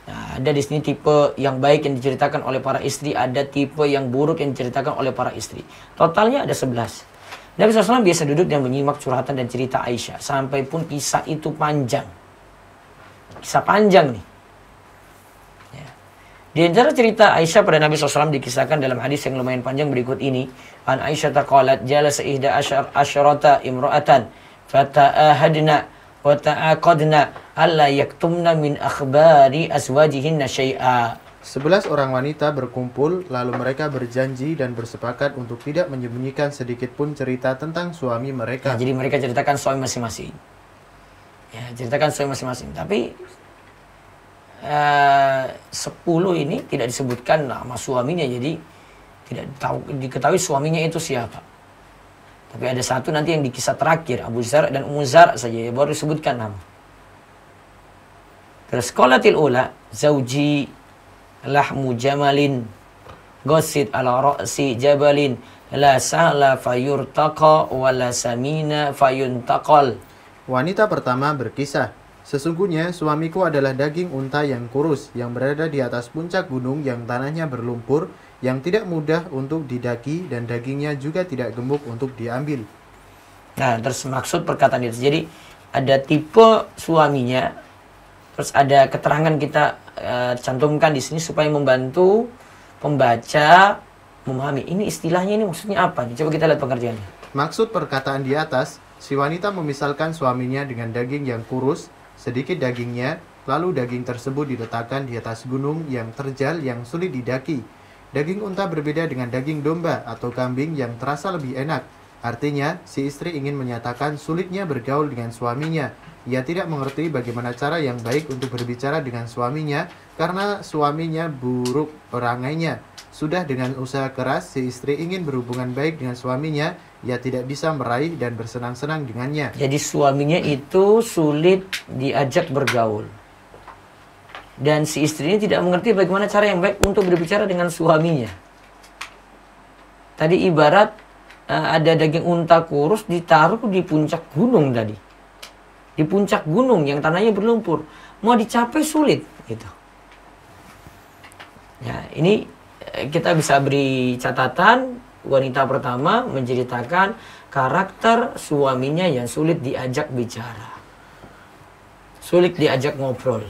Speaker 1: Nah, ada di sini tipe yang baik yang diceritakan oleh para istri, ada tipe yang buruk yang diceritakan oleh para istri. Totalnya ada 11. Nabi SAW biasa duduk dan menyimak curhatan dan cerita Aisyah sampai pun kisah itu panjang. Kisah panjang nih. Di antara cerita Aisyah pada Nabi SAW dikisahkan dalam hadis yang lumayan panjang berikut ini. An Aisyah taqalat jalasa ihda asyarata imra'atan fata'ahadna wa ta'aqadna alla yaktumna min akhbari aswajihinna syai'a.
Speaker 2: 11 orang wanita berkumpul lalu mereka berjanji dan bersepakat untuk tidak menyembunyikan sedikit pun cerita tentang suami mereka.
Speaker 1: Nah, jadi mereka ceritakan suami masing-masing. Ya, ceritakan suami masing-masing. Tapi 10 ini tidak disebutkan nama suaminya, jadi tidak diketahui suaminya itu siapa. Tapi ada satu nanti yang di kisah terakhir, Abu Zar dan Ummu Zar saja ya, baru disebutkan nama. Terus qalatil ula zauji lahmu jamalin ghasid ala ra'si jabalin la sahla fayurtaqa wa la samina fayuntaqal.
Speaker 2: Wanita pertama berkisah, sesungguhnya suamiku adalah daging unta yang kurus, yang berada di atas puncak gunung yang tanahnya berlumpur, yang tidak mudah untuk didaki dan dagingnya juga tidak gemuk untuk diambil.
Speaker 1: Nah, terus maksud perkataan itu. Jadi ada tipe suaminya, terus ada keterangan kita cantumkan di sini supaya membantu pembaca memahami ini istilahnya ini maksudnya apa nih. Coba kita lihat pengertiannya.
Speaker 2: Maksud perkataan di atas, si wanita memisalkan suaminya dengan daging yang kurus, sedikit dagingnya, lalu daging tersebut diletakkan di atas gunung yang terjal yang sulit didaki. Daging unta berbeda dengan daging domba atau kambing yang terasa lebih enak. Artinya, si istri ingin menyatakan sulitnya bergaul dengan suaminya. Ia tidak mengerti bagaimana cara yang baik untuk berbicara dengan suaminya karena suaminya buruk perangainya. Sudah dengan usaha keras, si istri ingin berhubungan baik dengan suaminya, ia tidak bisa meraih dan bersenang-senang dengannya.
Speaker 1: Jadi suaminya itu sulit diajak bergaul. Dan si istri ini tidak mengerti bagaimana cara yang baik untuk berbicara dengan suaminya. Tadi ibarat ada daging unta kurus ditaruh di puncak gunung tadi. Di puncak gunung yang tanahnya berlumpur. Mau dicapai sulit gitu. Ya, ini kita bisa beri catatan. Wanita pertama menceritakan karakter suaminya yang sulit diajak bicara. Sulit diajak ngobrol.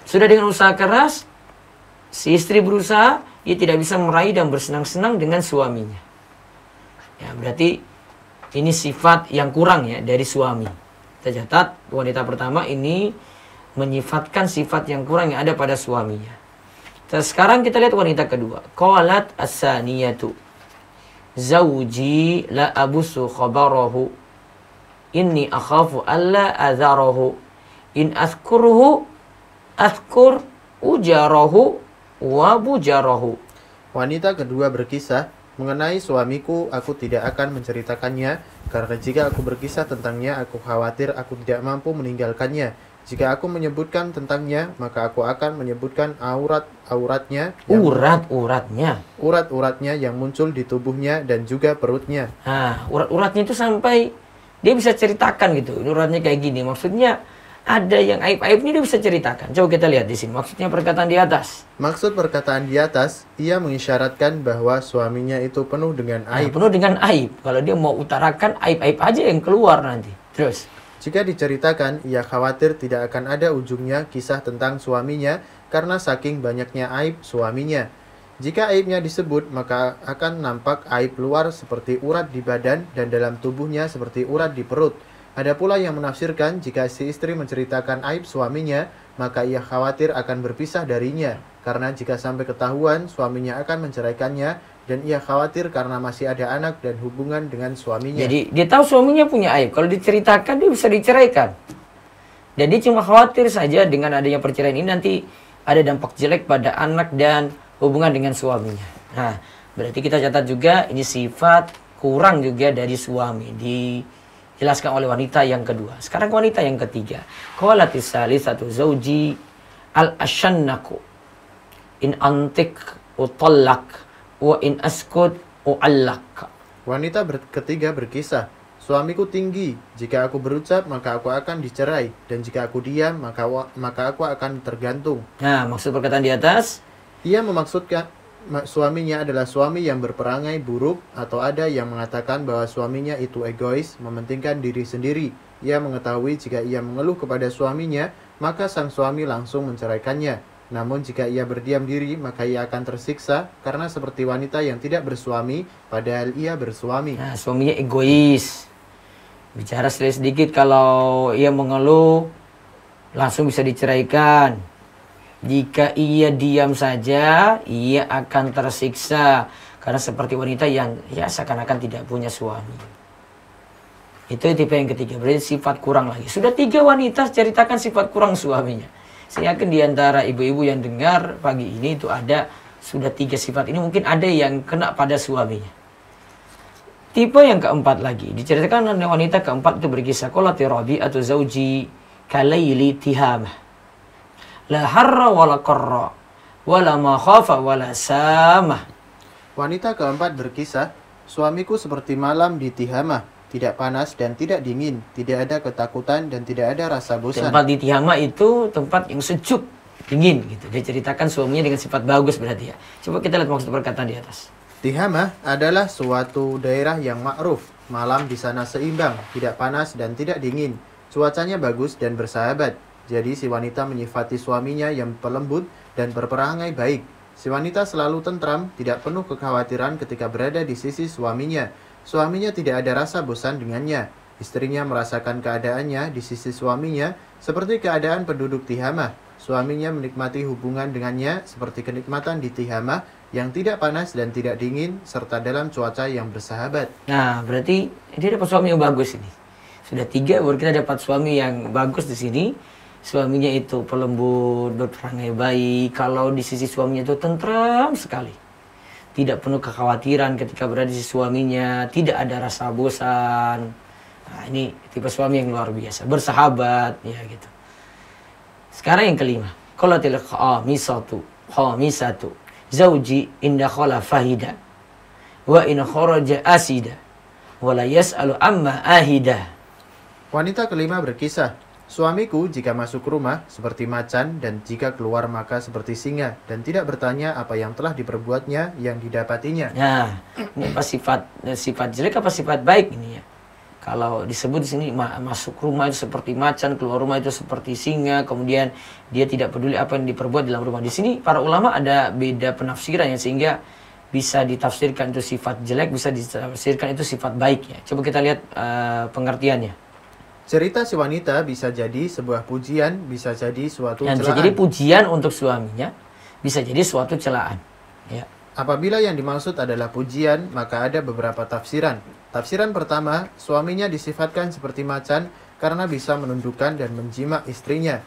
Speaker 1: Sudah dengan usaha keras, si istri berusaha, ia tidak bisa meraih dan bersenang-senang dengan suaminya. Ya, berarti ini sifat yang kurang ya dari suami. Kita catat, wanita pertama ini menyifatkan sifat yang kurang yang ada pada suaminya. Sekarang kita lihat wanita kedua. Qalat as-saniyatu zawji la abusu khabarahu inni akhafu alla azarahu in azkuruhu azkur ujarahu wa bujarahu.
Speaker 2: Wanita kedua berkisah, mengenai suamiku aku tidak akan menceritakannya karena jika aku berkisah tentangnya aku khawatir aku tidak mampu meninggalkannya. Jika aku menyebutkan tentangnya, maka aku akan menyebutkan urat-uratnya yang muncul di tubuhnya dan juga perutnya.
Speaker 1: Nah, urat-uratnya itu sampai dia bisa ceritakan gitu. Ini uratnya kayak gini. Maksudnya ada yang aib-aibnya dia bisa ceritakan. Coba kita lihat di sini. Maksudnya perkataan di atas.
Speaker 2: Maksud perkataan di atas, ia mengisyaratkan bahwa suaminya itu penuh dengan aib.
Speaker 1: Penuh dengan aib. Kalau dia mau utarakan aib-aib aja yang keluar nanti. Terus.
Speaker 2: Jika diceritakan, ia khawatir tidak akan ada ujungnya kisah tentang suaminya karena saking banyaknya aib suaminya. Jika aibnya disebut, maka akan nampak aib luar seperti urat di badan dan dalam tubuhnya seperti urat di perut. Ada pula yang menafsirkan jika si istri menceritakan aib suaminya, maka ia khawatir akan berpisah darinya. Karena jika sampai ketahuan, suaminya akan menceraikannya dan ia khawatir karena masih ada anak dan hubungan dengan suaminya.
Speaker 1: Jadi dia tahu suaminya punya aib. Kalau diceritakan dia bisa diceraikan. Dan dia cuma khawatir saja dengan adanya perceraian ini nanti ada dampak jelek pada anak dan hubungan dengan suaminya. Nah, berarti kita catat juga ini sifat kurang juga dari suami. Dijelaskan oleh wanita yang kedua. Sekarang wanita yang ketiga. Qalatis salisatu zauji al-ashannaku in antik utallak wa in askut u'allak.
Speaker 2: Wanita ketiga berkisah, suamiku tinggi, jika aku berucap maka aku akan dicerai, dan jika aku diam maka aku akan tergantung.
Speaker 1: Nah, maksud perkataan di atas,
Speaker 2: ia memaksudkan suaminya adalah suami yang berperangai buruk, atau ada yang mengatakan bahwa suaminya itu egois, mementingkan diri sendiri. Ia mengetahui jika ia mengeluh kepada suaminya, maka sang suami langsung menceraikannya. Namun jika ia berdiam diri, maka ia akan tersiksa karena seperti wanita yang tidak bersuami, padahal ia bersuami.
Speaker 1: Nah, suaminya egois. Bicara sedikit kalau ia mengeluh, langsung bisa diceraikan. Jika ia diam saja, ia akan tersiksa karena seperti wanita yang ya seakan-akan tidak punya suami. Itu tipe yang ketiga, berarti sifat kurang lagi. Sudah 3 wanita ceritakan sifat kurang suaminya. Saya yakin diantara ibu-ibu yang dengar pagi ini itu ada sudah 3 sifat ini, mungkin ada yang kena pada suaminya. Tipe yang keempat lagi diceritakan oleh wanita keempat itu berkisah, qalati rabi'atu zauji kalaili tihamah la harra wala qarra wala ma khafa wala samah.
Speaker 2: Wanita keempat berkisah, suamiku seperti malam di Tihamah, tidak panas dan tidak dingin, tidak ada ketakutan dan tidak ada rasa bosan.
Speaker 1: Tempat di Tihamah itu tempat yang sejuk, dingin gitu. Dia ceritakan suaminya dengan sifat bagus berarti ya. Coba kita lihat maksud perkataan di atas.
Speaker 2: Tihamah adalah suatu daerah yang ma'ruf. Malam di sana seimbang, tidak panas dan tidak dingin. Cuacanya bagus dan bersahabat. Jadi si wanita menyifati suaminya yang pelembut dan berperangai baik. Si wanita selalu tentram, tidak penuh kekhawatiran ketika berada di sisi suaminya. Suaminya tidak ada rasa bosan dengannya. Istrinya merasakan keadaannya di sisi suaminya seperti keadaan penduduk Tihamah. Suaminya menikmati hubungan dengannya seperti kenikmatan di Tihamah yang tidak panas dan tidak dingin serta dalam cuaca yang bersahabat.
Speaker 1: Nah, berarti dia dapat suami yang bagus ini. Sudah 3, baru kita dapat suami yang bagus di sini. Suaminya itu pelembut, berperangai baik. Kalau di sisi suaminya itu tentram sekali. Tidak penuh kekhawatiran ketika berada di sisi suaminya. Tidak ada rasa bosan. Nah, ini tipe suami yang luar biasa. Bersahabat, ya gitu. Sekarang yang kelima. Qalatil khamisatu. Zawji inda khala fahida. Wa in kharaja asida. Wa la yas'alu amma ahida.
Speaker 2: Wanita kelima berkisah, suamiku jika masuk rumah seperti macan dan jika keluar maka seperti singa dan tidak bertanya apa yang telah diperbuatnya yang didapatinya.
Speaker 1: Nah, ini apa sifat jelek apa sifat baik ini ya? Kalau disebut di sini masuk rumah itu seperti macan, keluar rumah itu seperti singa, kemudian dia tidak peduli apa yang diperbuat dalam rumah. Di sini para ulama ada beda penafsiran ya, sehingga bisa ditafsirkan itu sifat jelek, bisa ditafsirkan itu sifat baik ya. Coba kita lihat pengertiannya.
Speaker 2: Cerita si wanita bisa jadi sebuah pujian, bisa jadi suatu celaan.
Speaker 1: Bisa jadi pujian untuk suaminya, bisa jadi suatu celaan. Ya.
Speaker 2: Apabila yang dimaksud adalah pujian, maka ada beberapa tafsiran. Tafsiran pertama, suaminya disifatkan seperti macan karena bisa menundukkan dan menjimak istrinya.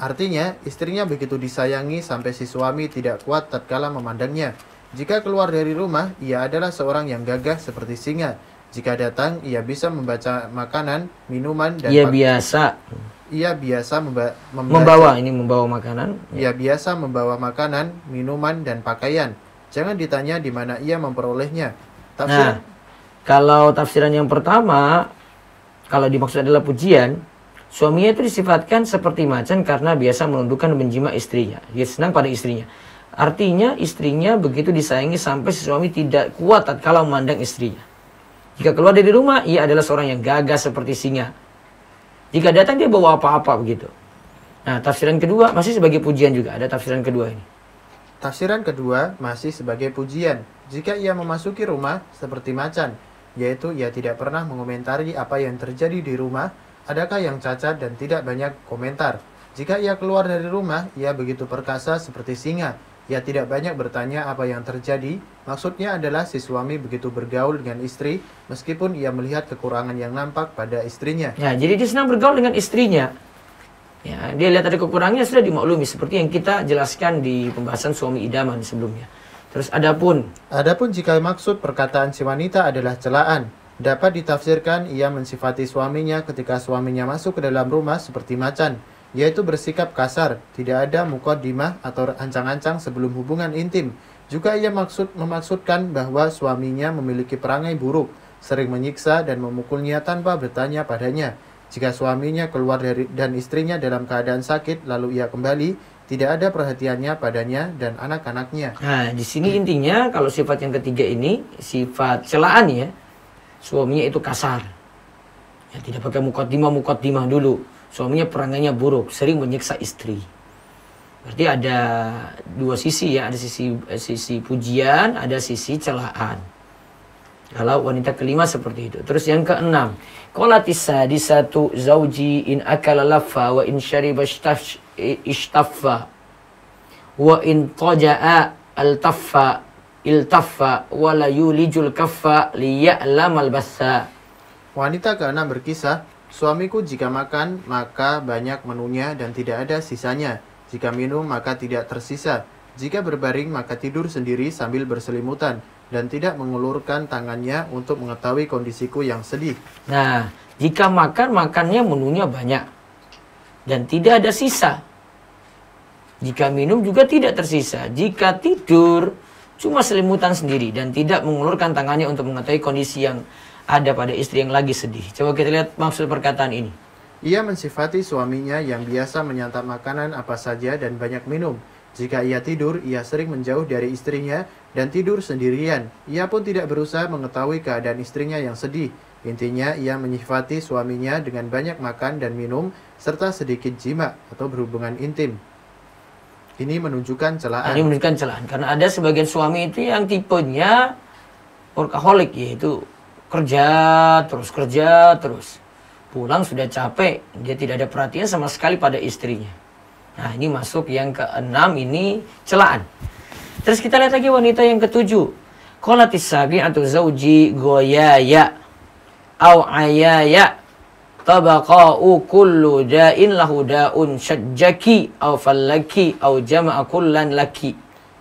Speaker 2: Artinya, istrinya begitu disayangi sampai si suami tidak kuat tatkala memandangnya. Jika keluar dari rumah, ia adalah seorang yang gagah seperti singa. Jika datang, ia bisa membaca makanan, minuman, dan
Speaker 1: Ia biasa membawa makanan.
Speaker 2: Ia biasa membawa makanan, minuman, dan pakaian. Jangan ditanya di mana ia memperolehnya.
Speaker 1: Nah, kalau tafsiran yang pertama, kalau dimaksud adalah pujian, suaminya itu disifatkan seperti macan karena biasa menundukkan dan menjimak istrinya. Dia senang pada istrinya. Artinya istrinya begitu disayangi sampai si suami tidak kuat tatkala memandang istrinya. Jika keluar dari rumah, ia adalah seorang yang gagah seperti singa. Jika datang dia bawa apa-apa begitu. Nah, tafsiran kedua masih sebagai pujian juga. Ada tafsiran kedua ini.
Speaker 2: Tafsiran kedua masih sebagai pujian. Jika ia memasuki rumah seperti macan, yaitu ia tidak pernah mengomentari apa yang terjadi di rumah, adakah yang cacat dan tidak banyak komentar. Jika ia keluar dari rumah, ia begitu perkasa seperti singa. Ia tidak banyak bertanya apa yang terjadi. Maksudnya adalah si suami begitu bergaul dengan istri, meskipun ia melihat kekurangan yang nampak pada istrinya.
Speaker 1: Ya, jadi dia senang bergaul dengan istrinya. Ya, dia lihat ada kekurangannya sudah dimaklumi seperti yang kita jelaskan di pembahasan suami idaman sebelumnya. Terus adapun
Speaker 2: jika maksud perkataan si wanita adalah celaan, dapat ditafsirkan ia mensifati suaminya ketika suaminya masuk ke dalam rumah seperti macan, yaitu bersikap kasar, tidak ada muqaddimah atau ancang-ancang sebelum hubungan intim. Juga ia memaksudkan bahwa suaminya memiliki perangai buruk, sering menyiksa dan memukulnya tanpa bertanya padanya. Jika suaminya keluar dan istrinya dalam keadaan sakit, lalu ia kembali, tidak ada perhatiannya padanya dan anak-anaknya.
Speaker 1: Nah, di sini intinya kalau sifat yang ketiga ini, sifat celaan ya, suaminya itu kasar. Ya, tidak pakai muqaddimah dulu. Suaminya perangainya buruk, sering menyiksa istri. Berarti ada dua sisi ya, ada sisi pujian, ada sisi celaan. Kalau wanita kelima seperti itu. Terus yang keenam, qalatis sadisatu zauji in akala laffa wa in syariba ishtaffa wa in taja'a iltaffa wa la yulijul kaffa liya'lamal bassa.
Speaker 2: Wanita keenam berkisah, suamiku jika makan maka banyak menunya dan tidak ada sisanya. Jika minum maka tidak tersisa. Jika berbaring maka tidur sendiri sambil berselimutan dan tidak mengulurkan tangannya untuk mengetahui kondisiku yang sedih.
Speaker 1: Nah, jika makannya menunya banyak dan tidak ada sisa. Jika minum juga tidak tersisa. Jika tidur cuma selimutan sendiri dan tidak mengulurkan tangannya untuk mengetahui kondisi yang ada pada istri yang lagi sedih. Coba kita lihat maksud perkataan ini.
Speaker 2: Ia mensifati suaminya yang biasa menyantap makanan apa saja dan banyak minum. Jika ia tidur, ia sering menjauh dari istrinya dan tidur sendirian. Ia pun tidak berusaha mengetahui keadaan istrinya yang sedih. Intinya, ia menyifati suaminya dengan banyak makan dan minum, serta sedikit jima atau berhubungan intim. Ini menunjukkan celaan.
Speaker 1: Ini menunjukkan celaan. Karena ada sebagian suami itu yang tipenya workaholic, yaitu kerja terus. Pulang sudah capek, dia tidak ada perhatian sama sekali pada istrinya. Nah, ini masuk yang keenam, ini celaan. Terus kita lihat lagi wanita yang ketujuh. Qalatis sabi'atu zauji goyaya au ayaya tabaqa'u kullu da'in lahu da'un syajjaki au fallaki au jama'a kullan laki.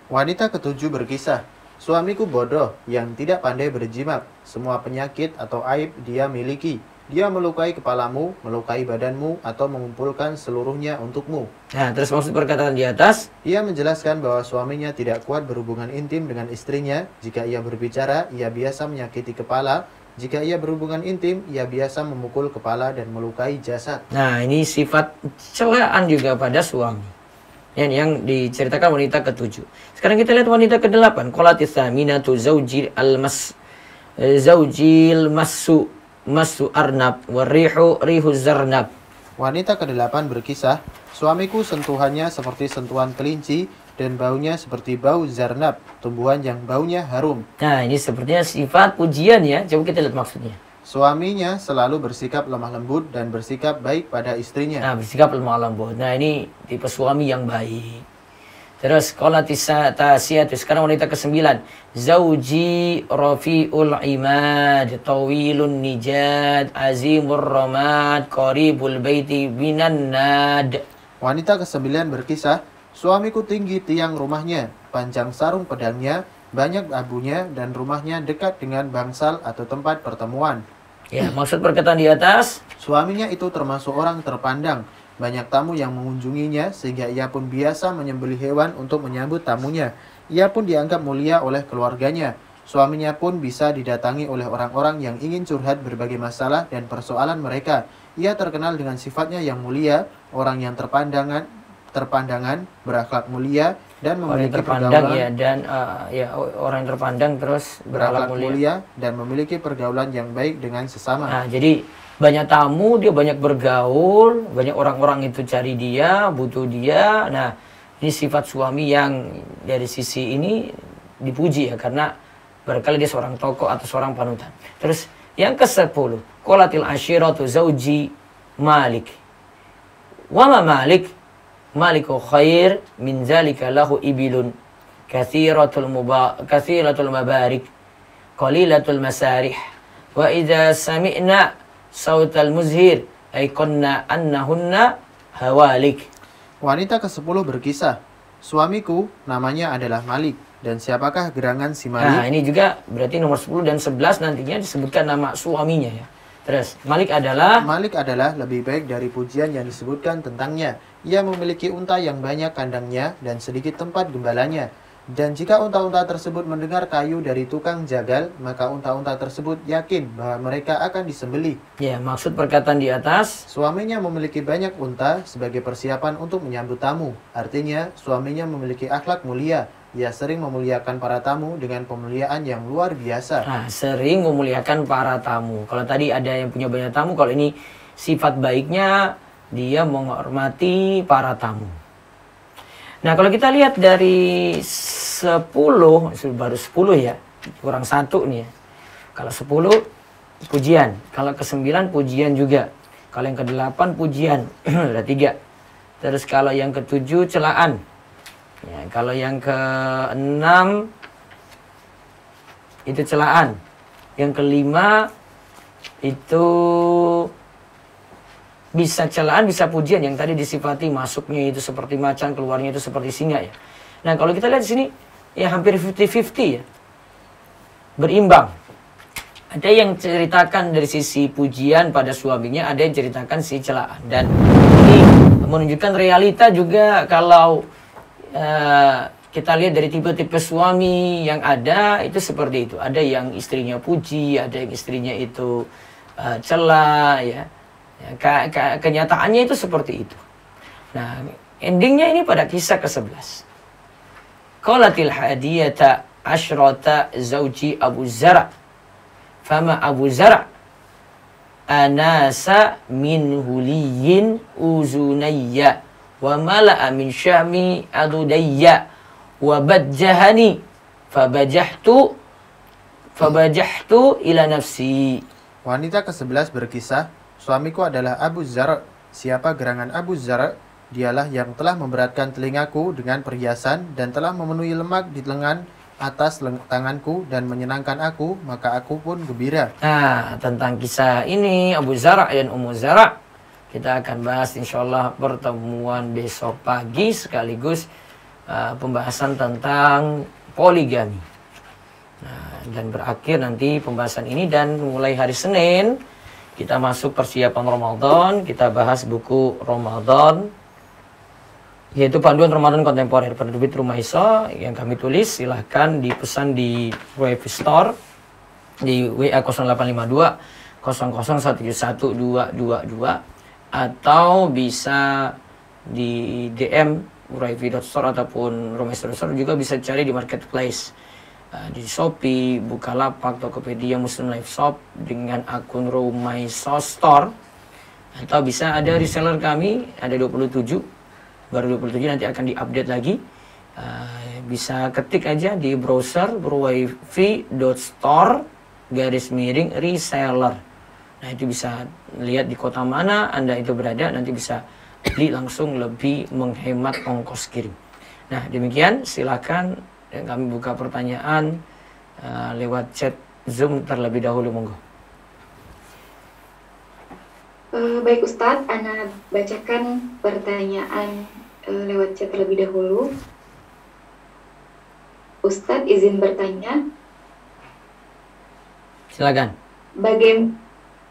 Speaker 2: Wanita ketujuh berkisah, suamiku bodoh yang tidak pandai berjimat. Semua penyakit atau aib dia miliki. Dia melukai kepalamu, melukai badanmu, atau mengumpulkan seluruhnya untukmu.
Speaker 1: Nah, terus maksud perkataan di atas,
Speaker 2: Ia menjelaskan bahwa suaminya tidak kuat berhubungan intim dengan istrinya. Jika ia berbicara, ia biasa menyakiti kepala. Jika ia berhubungan intim, ia biasa memukul kepala dan melukai jasad.
Speaker 1: nah ini sifat celaan juga pada suami. Yang diceritakan wanita ketujuh. Sekarang kita lihat wanita kedelapan. Qalatis saminatu zaujil masu arnab rihu zarnab.
Speaker 2: Wanita ke-8 berkisah, suamiku sentuhannya seperti sentuhan kelinci dan baunya seperti bau zarnab, tumbuhan yang baunya harum.
Speaker 1: Nah, ini sepertinya sifat pujian ya. Coba kita lihat maksudnya.
Speaker 2: Suaminya selalu bersikap lemah lembut dan bersikap baik pada istrinya.
Speaker 1: Nah, bersikap lemah lembut. Nah, ini tipe suami yang baik. Terus qalatis tasiyatu, sekarang wanita ke-9. Zauji rafi'ul imad, tawilun nijad, azimur ramad, qaribul baiti binan nad.
Speaker 2: Wanita ke-9 berkisah, suamiku tinggi tiang rumahnya, panjang sarung pedangnya, banyak abunya, dan rumahnya dekat dengan bangsal atau tempat pertemuan.
Speaker 1: Ya, maksud perkataan di atas,
Speaker 2: Suaminya itu termasuk orang terpandang. Banyak tamu yang mengunjunginya sehingga ia pun biasa menyembelih hewan untuk menyambut tamunya. Ia pun dianggap mulia oleh keluarganya. Suaminya pun bisa didatangi oleh orang-orang yang ingin curhat berbagai masalah dan persoalan mereka. Ia terkenal dengan sifatnya yang mulia, orang yang terpandangan, berakhlak mulia dan memiliki pergaulan
Speaker 1: orang yang terpandang terus berakhlak mulia
Speaker 2: dan memiliki pergaulan yang baik dengan sesama.
Speaker 1: Nah, jadi banyak tamu, dia banyak bergaul, banyak orang-orang itu cari dia, butuh dia. Nah, ini sifat suami yang dari sisi ini dipuji ya, karena barangkali dia seorang tokoh atau seorang panutan. Terus yang ke-10, qalatil ashiratu zauji malik. Wa ma malik? Maliku khair min zalika lahu ibilun kathiratul mabarik qalilatul masarih wa idza sami'na sautal muzhir aiqanna annahunna hawalik.
Speaker 2: Wanita ke-10 berkisah, suamiku namanya adalah Malik, dan siapakah gerangan si Malik?
Speaker 1: Nah, ini juga berarti nomor 10 dan 11 nantinya disebutkan nama suaminya ya. Terus Malik adalah
Speaker 2: lebih baik dari pujian yang disebutkan tentangnya. Ia memiliki unta yang banyak kandangnya dan sedikit tempat gembalanya. Dan jika unta-unta tersebut mendengar kayu dari tukang jagal, maka unta-unta tersebut yakin bahwa mereka akan disembelih.
Speaker 1: ya, maksud perkataan di atas,
Speaker 2: Suaminya memiliki banyak unta sebagai persiapan untuk menyambut tamu. Artinya, suaminya memiliki akhlak mulia. Ia sering memuliakan para tamu dengan pemuliaan yang luar biasa.
Speaker 1: nah, sering memuliakan para tamu. Kalau tadi ada yang punya banyak tamu, kalau ini sifat baiknya dia menghormati para tamu. Nah, kalau kita lihat dari 10, baru 10 ya, kurang 1 nih ya. Kalau 10 pujian, kalau ke-9 pujian juga. Kalau yang ke-8 pujian, ada 3. Terus kalau yang ke-7 celaan. Ya, kalau yang ke-6 itu celaan. Yang ke-5 itu bisa celaan, bisa pujian. Yang tadi disifati masuknya itu seperti macan, keluarnya itu seperti singa ya. Nah, kalau kita lihat di sini ya hampir 50-50 ya. Berimbang. Ada yang ceritakan dari sisi pujian pada suaminya, ada yang ceritakan si celaan. Dan ini menunjukkan realita juga kalau kita lihat dari tipe-tipe suami yang ada itu seperti itu. Ada yang istrinya puji, ada yang istrinya itu cela ya. Kenyataannya itu seperti itu. Nah, endingnya ini pada kisah ke-11. Qalatil hadiyata asyrata zauji Abu Zara. Fama Abu Zara anasa min huliyin uzunayya wa mala'a min syami adudayya wa bajjahani fabajahtu ila nafsi.
Speaker 2: Wanita ke-11 berkisah, suamiku adalah Abu Zar'. Siapa gerangan Abu Zar'? Dialah yang telah memberatkan telingaku dengan perhiasan dan telah memenuhi lemak di lengan atas tanganku dan menyenangkan aku, maka aku pun gembira.
Speaker 1: Nah, tentang kisah ini Abu Zar' dan Ummu Zar' kita akan bahas insyaallah pertemuan besok pagi, sekaligus pembahasan tentang poligami. Nah, dan berakhir nanti pembahasan ini, dan mulai hari Senin kita masuk persiapan Ramadan, kita bahas buku Ramadan, yaitu Panduan Ramadan Kontemporer penerbit Rumaiso yang kami tulis. Silahkan dipesan di WP Store di WA 0852 00171222 atau bisa di DM uraifi.store ataupun Rumaiso.store, juga bisa cari di marketplace di Shopee, Bukalapak, Tokopedia, Muslim Life Shop dengan akun Rumaiso Store, atau bisa ada reseller kami, ada 27, baru 27 nanti akan diupdate lagi. Bisa ketik aja di browser uraifi.store/reseller. Nah, itu bisa lihat di kota mana Anda itu berada, nanti bisa beli langsung, lebih menghemat ongkos kirim. Nah, demikian, silakan kami buka pertanyaan lewat chat Zoom terlebih dahulu, monggo.
Speaker 3: Baik Ustadz, Ana bacakan pertanyaan lewat chat terlebih dahulu. Ustadz izin bertanya.
Speaker 1: Silakan.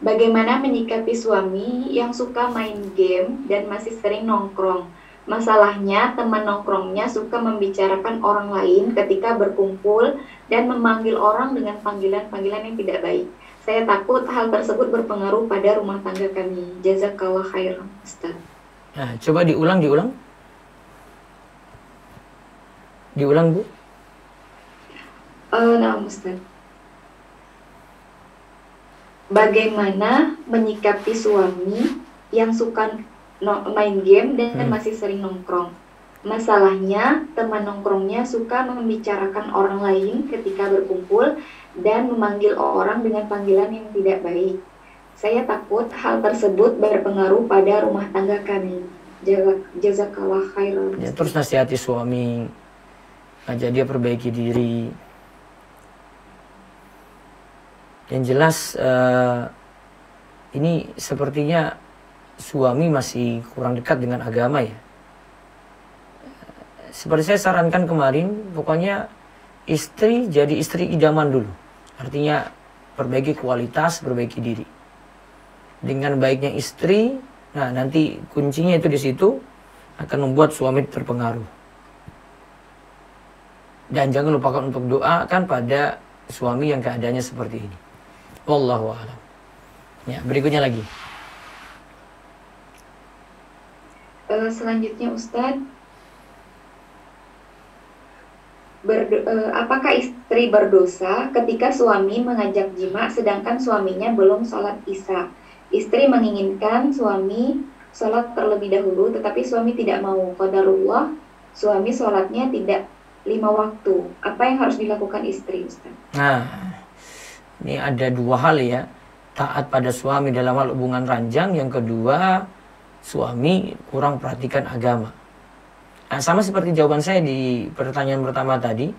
Speaker 3: Bagaimana menyikapi suami yang suka main game dan masih sering nongkrong? Masalahnya teman nongkrongnya suka membicarakan orang lain ketika berkumpul dan memanggil orang dengan panggilan-panggilan yang tidak baik. Saya takut hal tersebut berpengaruh pada rumah tangga kami. Jazakallah khairan, Ustaz.
Speaker 1: Nah, coba diulang. Diulang, Bu.
Speaker 3: Nah, Ustaz. Bagaimana menyikapi suami yang suka main game dan masih sering nongkrong? Masalahnya teman nongkrongnya suka membicarakan orang lain ketika berkumpul dan memanggil orang dengan panggilan yang tidak baik. Saya takut hal tersebut berpengaruh pada rumah tangga kami. Jazakallah khairan.
Speaker 1: Ya, terus nasihati suami, ajak dia perbaiki diri. Yang jelas ini sepertinya suami masih kurang dekat dengan agama ya. Seperti saya sarankan kemarin, pokoknya istri jadi istri idaman dulu. Artinya perbaiki kualitas, perbaiki diri. Dengan baiknya istri, nah nanti kuncinya itu di situ akan membuat suami terpengaruh. Dan jangan lupakan untuk doakan pada suami yang keadaannya seperti ini. Wallahu a'lam. Ya, berikutnya lagi.
Speaker 3: Selanjutnya Ustadz, apakah istri berdosa ketika suami mengajak jima sedangkan suaminya belum sholat isya? Istri menginginkan suami sholat terlebih dahulu, tetapi suami tidak mau. Qadarullah, suami sholatnya tidak 5 waktu. Apa yang harus dilakukan istri, Ustaz?
Speaker 1: Nah, ini ada dua hal ya. Taat pada suami dalam hal hubungan ranjang. Yang kedua, suami kurang perhatikan agama. Nah, sama seperti jawaban saya di pertanyaan pertama tadi,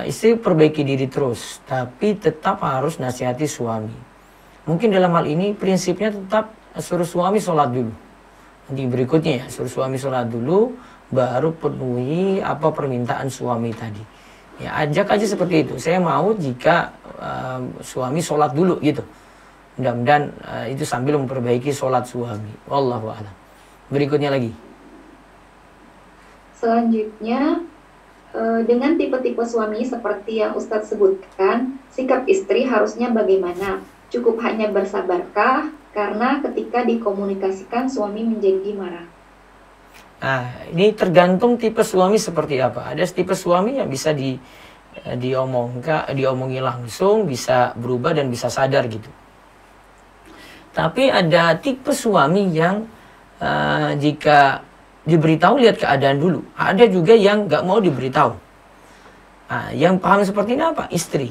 Speaker 1: istri perbaiki diri terus, tapi tetap harus nasihati suami. Mungkin dalam hal ini prinsipnya tetap suruh suami sholat dulu. Nanti berikutnya ya, suruh suami sholat dulu, baru penuhi apa permintaan suami tadi. Ya, ajak aja seperti itu. Saya mau jika suami sholat dulu gitu. Mudah-mudahan itu sambil memperbaiki sholat suami. Wallahu a'lam. Berikutnya lagi.
Speaker 3: Selanjutnya, dengan tipe-tipe suami seperti yang Ustadz sebutkan, sikap istri harusnya bagaimana? Cukup hanya bersabarkah? Karena ketika dikomunikasikan suami menjadi marah.
Speaker 1: Nah, ini tergantung tipe suami seperti apa. Ada tipe suami yang bisa diomongi langsung, bisa berubah dan bisa sadar gitu. Tapi ada tipe suami yang jika diberitahu lihat keadaan dulu. Ada juga yang nggak mau diberitahu. Nah, yang paham seperti ini apa? Istri.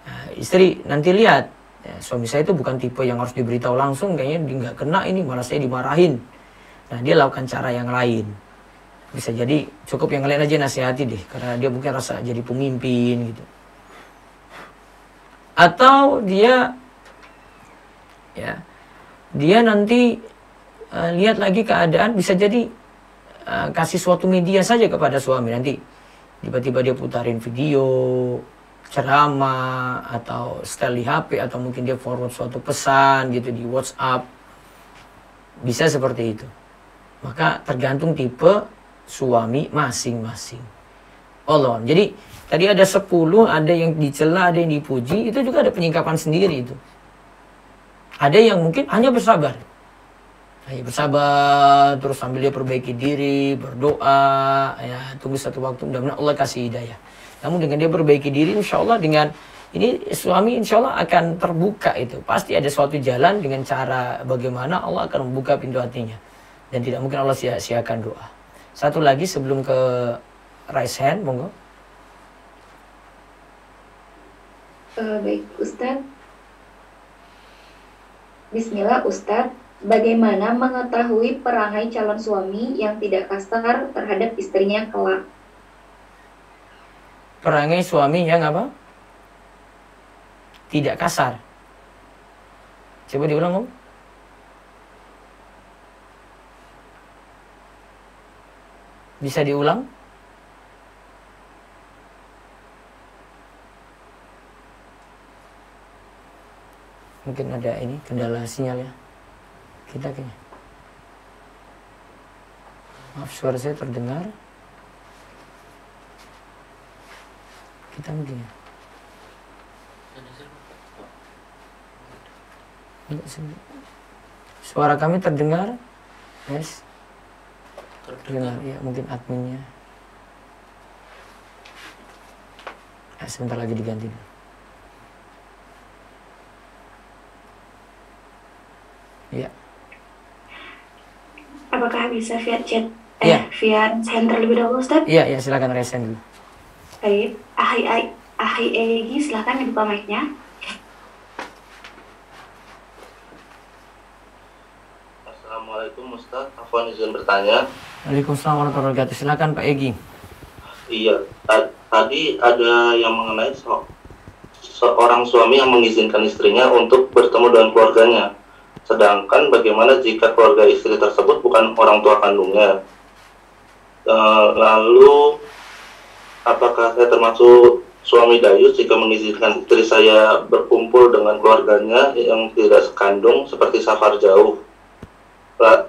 Speaker 1: Nah, istri nanti lihat, ya, suami saya itu bukan tipe yang harus diberitahu langsung, kayaknya dia nggak kena ini, malah saya dimarahin. Nah, dia lakukan cara yang lain. Bisa jadi cukup yang lain aja nasihati deh, karena dia mungkin rasa jadi pemimpin gitu. Atau dia nanti lihat lagi keadaan, bisa jadi kasih suatu media saja kepada suami. Nanti tiba-tiba dia putarin video ceramah atau setel di HP, atau mungkin dia forward suatu pesan gitu di WhatsApp. Bisa seperti itu. Maka tergantung tipe suami masing-masing. Allah. Jadi tadi ada 10, ada yang dicela, ada yang dipuji, itu juga ada penyingkapan sendiri itu. Ada yang mungkin hanya bersabar. Hanya bersabar, terus sambil dia perbaiki diri, berdoa, ya, tunggu satu waktu, mudah-mudahan Allah kasih hidayah. Namun dengan dia perbaiki diri, insya Allah dengan ini suami insya Allah akan terbuka itu. Pasti ada suatu jalan dengan cara bagaimana Allah akan membuka pintu hatinya. Dan tidak mungkin Allah sia-siakan doa. Satu lagi sebelum ke raise hand, monggo.
Speaker 3: Baik, Ustadz. Bismillah, Ustadz. Bagaimana mengetahui perangai calon suami yang tidak kasar terhadap istrinya kelak?
Speaker 1: Perangai suami yang apa? Tidak kasar. Coba diulang, Om. Bisa diulang? Mungkin ada ini kendala sinyal ya. Kita kayaknya. Maaf, suara saya terdengar. Kita mungkin ya. Suara kami terdengar? Yes. Terdengar ya, mungkin adminnya. Sebentar lagi diganti. Ya.
Speaker 4: Apakah bisa via chat?
Speaker 1: Iya.
Speaker 4: Via hand terlebih dahulu, Ustaz?
Speaker 1: Iya, silakan resen dulu.
Speaker 4: Baik. Ahi Egi, silakan dibuka mic-nya.
Speaker 5: Assalamualaikum Ustaz, Afwan izin bertanya.
Speaker 1: Waalaikumsalam warahmatullahi wabarakatuh. Silakan Pak Egi.
Speaker 5: Iya, tadi ada yang mengenai seorang suami yang mengizinkan istrinya untuk bertemu dengan keluarganya. Sedangkan bagaimana jika keluarga istri tersebut bukan orang tua kandungnya? Lalu, apakah saya termasuk suami dayus jika mengizinkan istri saya berkumpul dengan keluarganya yang tidak sekandung seperti safar jauh?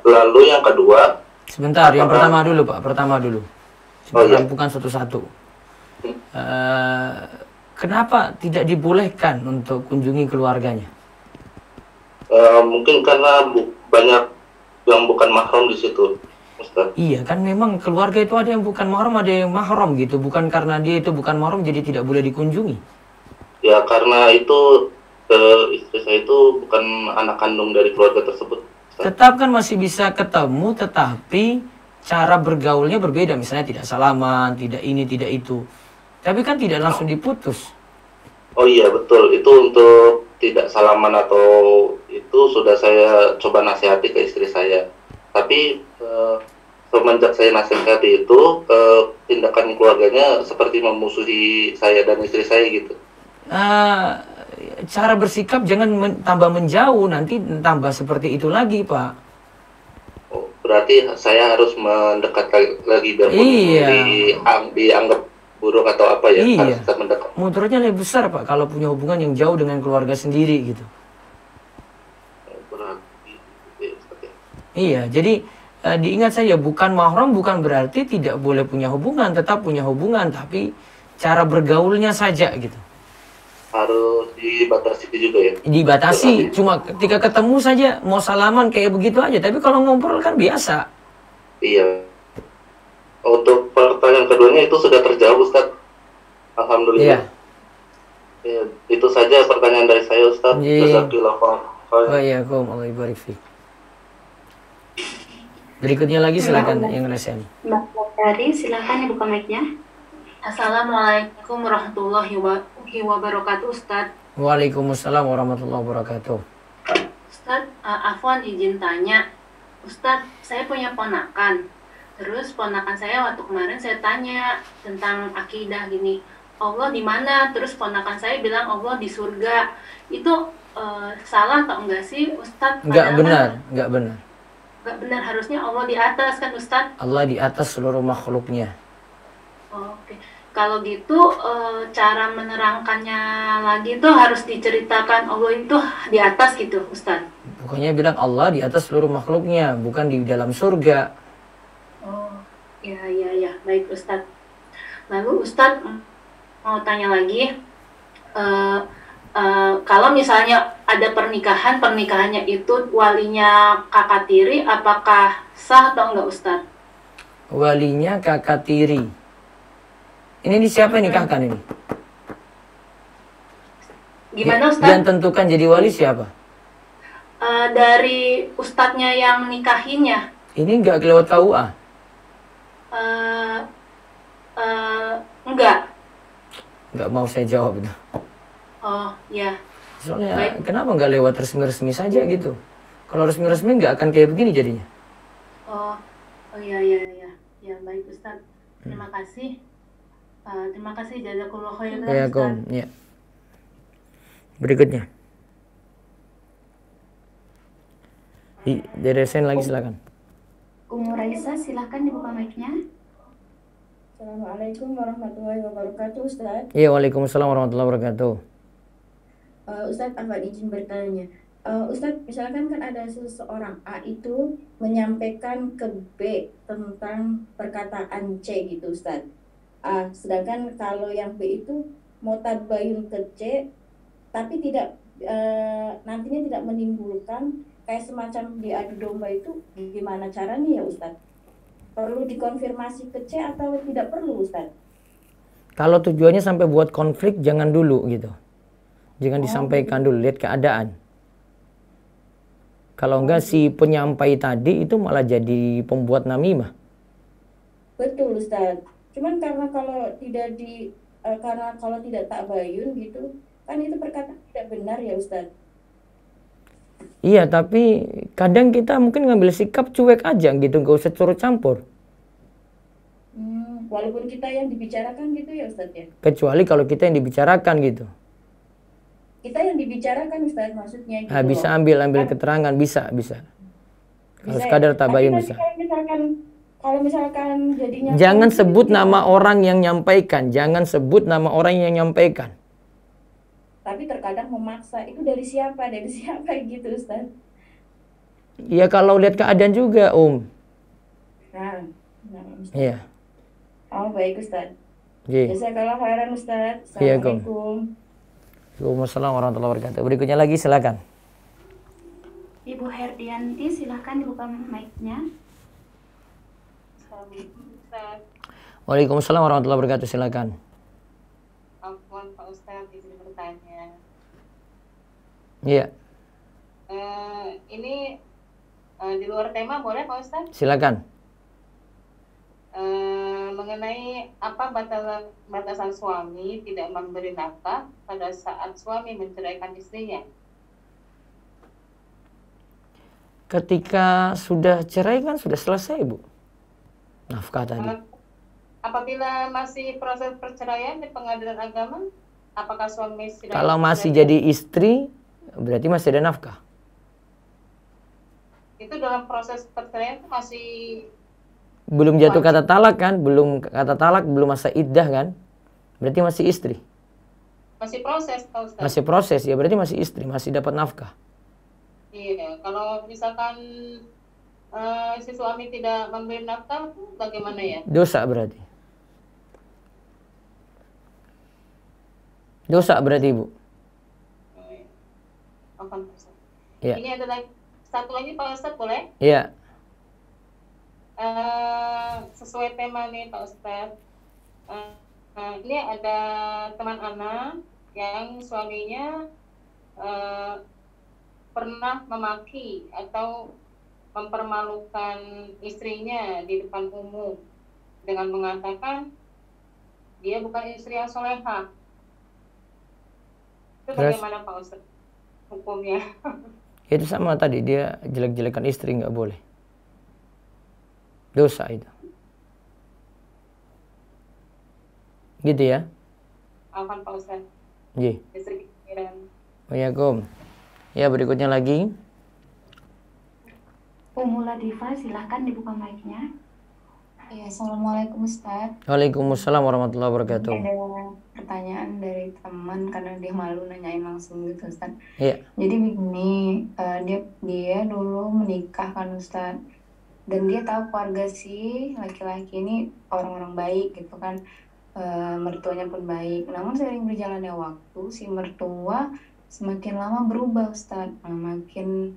Speaker 5: Lalu yang kedua...
Speaker 1: Sebentar, yang pertama dulu Pak, pertama dulu.
Speaker 5: Iya.
Speaker 1: Bukan satu-satu. Kenapa tidak dibolehkan untuk kunjungi keluarganya?
Speaker 5: Mungkin karena banyak yang bukan mahram di situ, Ustaz.
Speaker 1: Iya, kan memang keluarga itu ada yang bukan mahram, ada yang mahram gitu. Bukan karena dia itu bukan mahram jadi tidak boleh dikunjungi.
Speaker 5: Ya, karena itu istri saya itu bukan anak kandung dari keluarga tersebut, Ustaz.
Speaker 1: Tetap kan masih bisa ketemu, tetapi cara bergaulnya berbeda. Misalnya tidak salaman, tidak ini, tidak itu. Tapi kan tidak langsung diputus.
Speaker 5: Oh iya, betul. Itu untuk tidak salaman atau itu sudah saya coba nasihati ke istri saya. Tapi semenjak saya nasihati itu, tindakan keluarganya seperti memusuhi saya dan istri saya gitu.
Speaker 1: Cara bersikap jangan tambah menjauh, nanti tambah seperti itu lagi, Pak.
Speaker 5: Oh, berarti saya harus mendekat lagi biar
Speaker 1: Iya.
Speaker 5: dianggap buruk atau apa ya?
Speaker 1: Iya.
Speaker 5: Harus tetap mendekat.
Speaker 1: Mudaratnya lebih besar, Pak, kalau punya hubungan yang jauh dengan keluarga sendiri gitu.
Speaker 5: Berarti, ya, seperti itu.
Speaker 1: Iya, jadi diingat saja, bukan mahram bukan berarti tidak boleh punya hubungan, tetap punya hubungan, tapi cara bergaulnya saja gitu.
Speaker 5: Harus dibatasi juga ya?
Speaker 1: Dibatasi, cuma ketika ketemu saja mau salaman kayak begitu aja, tapi kalau ngobrol kan biasa.
Speaker 5: Iya. Untuk pertanyaan keduanya itu sudah terjawab, Ustaz. Alhamdulillah.
Speaker 1: Iya.
Speaker 5: Ya, itu saja pertanyaan dari saya, Ustaz.
Speaker 1: Iya.
Speaker 5: Jazakallahu
Speaker 1: Oh iya, Allah ibarik fiik. Berikutnya lagi silakan yang LSM.
Speaker 4: Mbak Dari, silakan dibuka mic-nya.
Speaker 6: Assalamualaikum warahmatullahi wabarakatuh, Ustadz.
Speaker 1: Waalaikumsalam warahmatullahi wabarakatuh.
Speaker 6: Ustadz, Afwan izin tanya. Ustadz, saya punya ponakan. Terus ponakan saya waktu kemarin saya tanya tentang akidah gini. Allah di mana? Terus ponakan saya bilang Allah di surga. Itu salah atau enggak sih, Ustadz?
Speaker 1: Enggak benar, enggak benar.
Speaker 6: Enggak benar, harusnya Allah di atas kan, Ustadz?
Speaker 1: Allah di atas seluruh makhluknya.
Speaker 6: Oh, oke. Kalau gitu cara menerangkannya lagi tuh harus diceritakan Allah itu di atas gitu, Ustadz.
Speaker 1: Pokoknya bilang Allah di atas seluruh makhluknya, bukan di dalam surga.
Speaker 6: Oh, ya, baik Ustadz. Lalu Ustadz mau tanya lagi, kalau misalnya ada pernikahannya itu walinya kakak tiri, apakah sah atau enggak Ustadz?
Speaker 1: Walinya kakak tiri. Ini siapa yang nikahkan ini?
Speaker 6: Gimana Ustadz?
Speaker 1: Yang tentukan jadi wali siapa?
Speaker 6: Dari Ustadznya yang nikahinya.
Speaker 1: Ini enggak lewat KUA?
Speaker 6: Enggak.
Speaker 1: Enggak mau saya jawab itu.
Speaker 6: Oh, ya.
Speaker 1: Soalnya
Speaker 6: Baik.
Speaker 1: kenapa nggak lewat resmi-resmi saja gitu? Kalau resmi-resmi nggak akan kayak begini jadinya.
Speaker 6: Oh ya, baik Ustadz. Terima kasih. Terima kasih jazakallahu khairan.
Speaker 1: Ya, Kom. Ya. Berikutnya. Dari Sen lagi silakan.
Speaker 4: Umu Raisa, silakan dibuka mic-nya.
Speaker 7: Assalamualaikum warahmatullahi wabarakatuh, Ustaz.
Speaker 1: Iya, waalaikumsalam warahmatullahi wabarakatuh.
Speaker 7: Ustaz, Afwan izin bertanya. Ustaz, misalkan kan ada seseorang A itu menyampaikan ke B tentang perkataan C gitu, Ustaz. Sedangkan kalau yang B itu mau tabayun ke C, tapi tidak nantinya tidak menimbulkan kayak semacam diadu domba, itu gimana caranya ya, Ustaz? Perlu dikonfirmasi ke C atau tidak perlu, Ustaz?
Speaker 1: Kalau tujuannya sampai buat konflik, jangan dulu gitu. Jangan disampaikan dulu, lihat keadaan. Kalau enggak si penyampai tadi itu malah jadi pembuat namimah.
Speaker 7: Betul, Ustaz. Cuman karena kalau tidak tabayun gitu, kan itu perkataan tidak benar ya, Ustaz.
Speaker 1: Iya, tapi kadang kita mungkin ngambil sikap cuek aja gitu, nggak usah turut campur.
Speaker 7: Walaupun kita yang dibicarakan gitu ya, Ustaz ya.
Speaker 1: Kecuali kalau kita yang dibicarakan gitu.
Speaker 7: Kita yang dibicarakan, Ustaz, maksudnya gitu.
Speaker 1: Nah, bisa ambil keterangan, bisa. Kalau
Speaker 7: Bisa
Speaker 1: sekadar
Speaker 7: ya?
Speaker 1: tabayun
Speaker 7: Tapi
Speaker 1: bisa.
Speaker 7: Kalau misalkan jadinya
Speaker 1: Jangan
Speaker 7: konflik
Speaker 1: sebut
Speaker 7: gitu,
Speaker 1: nama orang yang nyampaikan, jangan sebut nama orang yang nyampaikan.
Speaker 7: tapi terkadang memaksa, itu dari siapa gitu, Ustaz.
Speaker 1: Ya kalau lihat keadaan juga,
Speaker 7: Nah, Ustaz.
Speaker 1: Iya.
Speaker 7: Oh, baik, Ustaz.
Speaker 1: Iya.
Speaker 7: Jazakallahu khairan, Ustaz.
Speaker 1: Iya, Kom.
Speaker 7: Assalamualaikum.
Speaker 1: Waalaikumsalam warahmatullahi wabarakatuh. Berikutnya lagi silakan.
Speaker 4: Ibu Herdianti, silakan dibuka mic-nya.
Speaker 8: Assalamualaikum, Ustaz.
Speaker 1: Waalaikumsalam warahmatullahi wabarakatuh. Silakan.
Speaker 8: Afwan Pak Ustaz, izin bertanya.
Speaker 1: Iya,
Speaker 8: Ini di luar tema boleh Pak Ustaz?
Speaker 1: silakan.
Speaker 8: Mengenai apa batasan suami tidak memberi nafkah pada saat suami menceraikan istrinya.
Speaker 1: Ketika sudah cerai kan sudah selesai, Bu. Nafkah tadi.
Speaker 8: Apabila masih proses perceraian di pengadilan agama, apakah suami sudah
Speaker 1: Kalau masih jadi istri, berarti masih ada nafkah.
Speaker 8: itu dalam proses perceraian itu masih
Speaker 1: Belum jatuh kata talak kan? Belum kata talak, belum masa iddah kan? Berarti masih istri.
Speaker 8: masih proses Pak Ustaz?
Speaker 1: Masih proses, ya berarti masih istri, masih dapat nafkah.
Speaker 8: Iya, kalau misalkan si suami tidak memberi nafkah, bagaimana ya?
Speaker 1: Dosa berarti. Dosa berarti, Bu.
Speaker 8: Apa Ustaz?
Speaker 1: Iya.
Speaker 8: Ini adalah satu lagi Pak Ustaz, boleh?
Speaker 1: Iya.
Speaker 8: Sesuai tema nih Pak Ustaz. Ini ada
Speaker 1: Hmm.
Speaker 8: teman anak yang suaminya pernah memaki atau mempermalukan istrinya di depan umum dengan mengatakan dia bukan istri yang soleha. Itu
Speaker 1: Terus?
Speaker 8: bagaimana Pak Ustaz hukumnya?
Speaker 1: Itu sama tadi, dia jelek-jelekan istri, nggak boleh. Dosa itu. Gitu ya?
Speaker 8: Afan Pak Ustaz.
Speaker 1: Iya.
Speaker 8: Istri pikiran.
Speaker 1: Waalaikumsalam. Ya, berikutnya lagi.
Speaker 4: Umula Diva, silahkan dibuka mic-nya.
Speaker 9: Ya, Assalamualaikum Ustaz.
Speaker 1: Waalaikumsalam warahmatullahi wabarakatuh.
Speaker 9: Ada pertanyaan dari teman karena dia malu nanyain langsung gitu Ustaz.
Speaker 1: Iya.
Speaker 9: Jadi begini, dia dulu menikah kan Ustaz. Dan dia tahu keluarga si laki-laki ini orang-orang baik gitu kan. Mertuanya pun baik. Namun seiring berjalannya waktu, si mertua semakin lama berubah Ustaz. Makin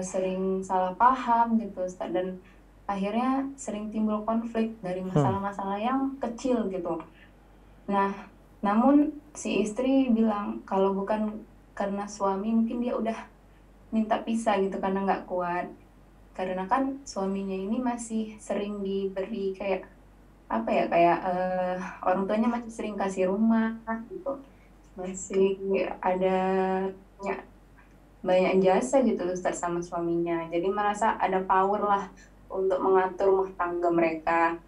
Speaker 9: sering salah paham gitu Ustaz. Dan akhirnya sering timbul konflik dari masalah-masalah yang kecil gitu. Nah, namun si istri bilang kalau bukan karena suami mungkin dia udah minta pisah gitu karena nggak kuat. Karena kan suaminya ini masih sering diberi kayak apa ya, kayak orang tuanya masih sering kasih rumah gitu. Masih ada banyak jasa gitu Ustaz sama suaminya. Jadi merasa ada power lah untuk mengatur rumah tangga mereka.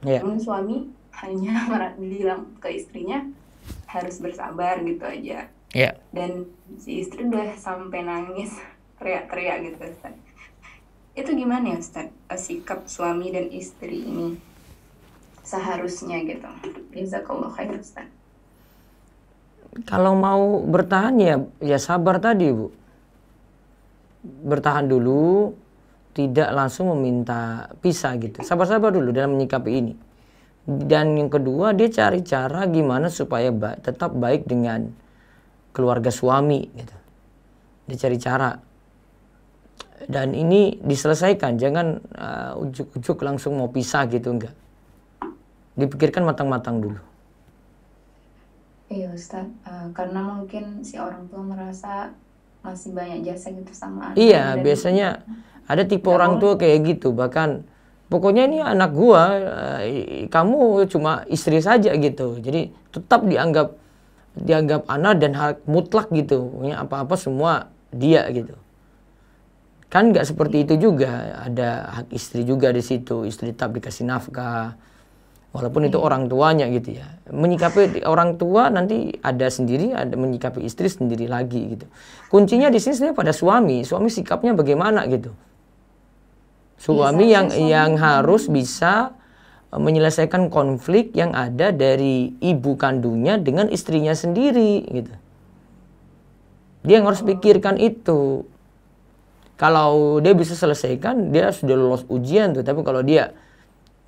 Speaker 1: Iya.
Speaker 9: Namun suami hanya bilang ke istrinya harus bersabar gitu aja.
Speaker 1: Iya.
Speaker 9: Dan si istri udah sampai nangis, teriak-teriak gitu Ustaz. Itu gimana ya Ustaz, sikap suami dan istri ini seharusnya gitu? Jazakallah khair Ustaz.
Speaker 1: Kalau mau bertahan ya sabar tadi Bu. Bertahan dulu, tidak langsung meminta pisah gitu. Sabar-sabar dulu dalam menyikapi ini. Dan yang kedua, dia cari cara gimana supaya tetap baik dengan keluarga suami gitu. Dia cari cara. Dan ini diselesaikan, jangan ujuk-ujuk langsung mau pisah gitu, enggak. Dipikirkan matang-matang dulu.
Speaker 9: Iya Ustaz, karena mungkin si orang tua merasa masih banyak jasa gitu sama anak.
Speaker 1: Iya, biasanya ada tipe orang tua kayak gitu. Bahkan pokoknya ini anak gua, kamu cuma istri saja gitu. Jadi tetap dianggap anak dan hak mutlak gitu. Pokoknya apa-apa semua dia gitu. Kan nggak seperti itu juga. Ada hak istri juga di situ. Istri tetap dikasih nafkah. Walaupun itu orang tuanya gitu ya. Menyikapi orang tua nanti ada sendiri, ada menyikapi istri sendiri lagi gitu. Kuncinya di sini sebenarnya pada suami. Suami sikapnya bagaimana gitu. Suami yang harus bisa menyelesaikan konflik yang ada dari ibu kandungnya dengan istrinya sendiri gitu. Dia yang harus pikirkan itu. Kalau dia bisa selesaikan, dia sudah lolos ujian tuh. Tapi kalau dia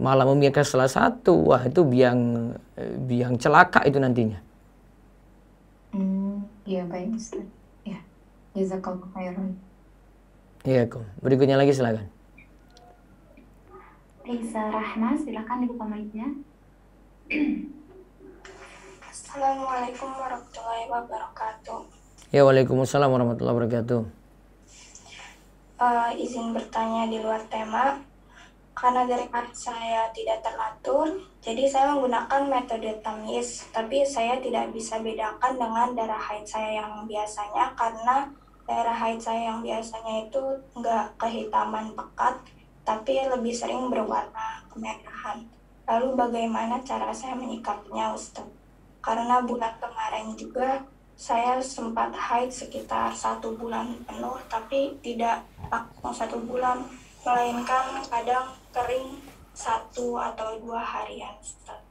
Speaker 1: malah memikirkan salah satu, wah itu biang celaka itu nantinya.
Speaker 9: Iya baik Ustaz. Ya, jazakallahu khairan.
Speaker 1: Iya kok. Berikutnya lagi silakan.
Speaker 4: Risa Rahma, silakan dibuka mic-nya.
Speaker 10: Assalamualaikum warahmatullahi wabarakatuh.
Speaker 1: Ya, waalaikumsalam warahmatullahi wabarakatuh.
Speaker 10: Izin bertanya di luar tema. Karena dari haid saya tidak teratur, jadi saya menggunakan metode tamyiz, tapi saya tidak bisa bedakan dengan darah haid saya yang biasanya, karena darah haid saya yang biasanya itu nggak kehitaman pekat, tapi lebih sering berwarna kemerahan. Lalu bagaimana cara saya menyikapinya, Ustaz? Karena bulan kemarin juga saya sempat haid sekitar 1 bulan penuh, tapi tidak langsung 1 bulan, melainkan kadang kering 1 atau 2 harian, Ustaz.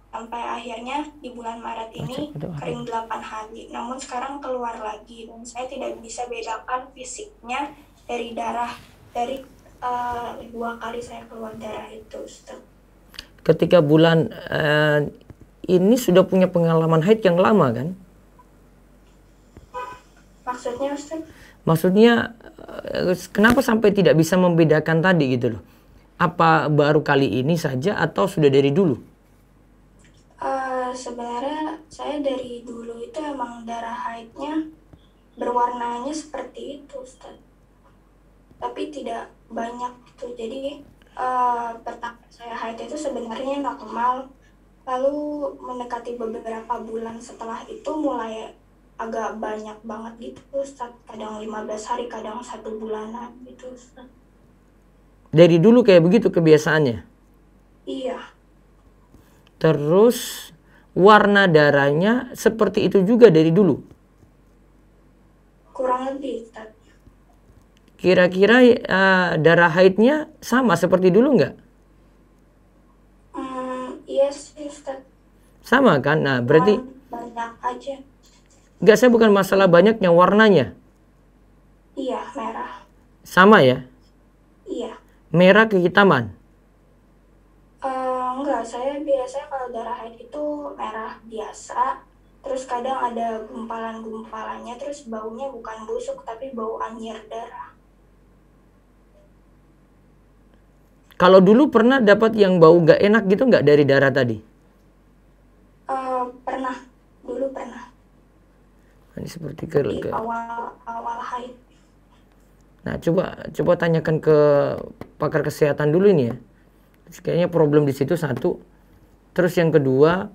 Speaker 10: Sampai akhirnya di bulan Maret ini kering 8 hari. Namun sekarang keluar lagi dan saya tidak bisa bedakan fisiknya dari darah, dari 2 kali saya keluar darah itu, Ustaz.
Speaker 1: Ketika bulan ini sudah punya pengalaman haid yang lama kan?
Speaker 10: Maksudnya, Ustaz?
Speaker 1: Maksudnya kenapa sampai tidak bisa membedakan tadi gitu loh? Apa baru kali ini saja atau sudah dari dulu?
Speaker 10: Sebenarnya saya dari dulu itu emang darah haidnya berwarnanya seperti itu, Ustaz. Tapi tidak banyak gitu. Jadi pertama saya haid itu sebenarnya normal. Lalu mendekati beberapa bulan setelah itu mulai agak banyak banget gitu, Ustaz. Kadang 15 hari, kadang 1 bulanan gitu, Ustaz.
Speaker 1: Dari dulu kayak begitu kebiasaannya?
Speaker 10: Iya.
Speaker 1: Terus warna darahnya seperti itu juga dari dulu?
Speaker 10: Kurang lebih, Ustaz.
Speaker 1: Kira-kira darah haidnya sama seperti dulu nggak?
Speaker 10: Iya sih, Ustaz.
Speaker 1: Sama kan? Nah, berarti
Speaker 10: Banyak aja.
Speaker 1: nggak, saya bukan masalah banyaknya, warnanya.
Speaker 10: Iya, merah.
Speaker 1: Sama ya?
Speaker 10: Iya.
Speaker 1: Merah kehitaman?
Speaker 10: Enggak, saya biasanya kalau darah haid itu merah biasa. Terus kadang ada gumpalan-gumpalannya, terus baunya bukan busuk tapi bau anyir darah.
Speaker 1: Kalau dulu pernah dapat yang bau nggak enak gitu nggak dari darah tadi?
Speaker 10: Pernah, dulu pernah.
Speaker 1: Ini seperti
Speaker 10: Di awal haid.
Speaker 1: Nah, coba tanyakan ke pakar kesehatan dulu ini ya. Kayaknya problem di situ satu. Terus yang kedua,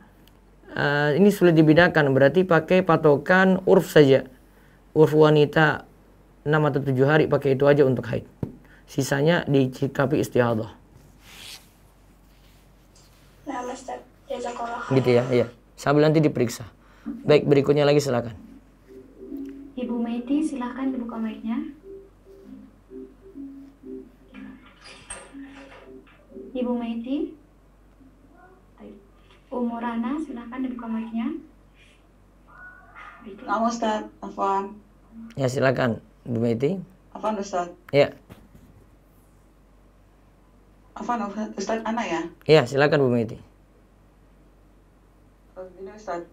Speaker 1: ini sulit dibedakan. Berarti pakai patokan urf saja. Urf wanita 6 atau 7 hari, pakai itu aja untuk haid. Sisanya disikapi istihadah.
Speaker 10: Nah, Ustaz, jazakallah khair.
Speaker 1: Gitu ya, iya. Sambil nanti diperiksa. Baik, berikutnya lagi silakan.
Speaker 4: Ibu Maiti, silahkan dibuka mic-nya. Ibu Maiti. Umurana, silahkan dibuka mic-nya.
Speaker 11: Nama Ustaz, Afwan.
Speaker 1: Ya, silakan, Bu Maiti.
Speaker 11: Afwan Ustaz.
Speaker 1: Ya.
Speaker 11: Afwan Ustaz, Ana ya?
Speaker 1: Ya, silakan Bu Maiti.
Speaker 11: Ini Ustaz,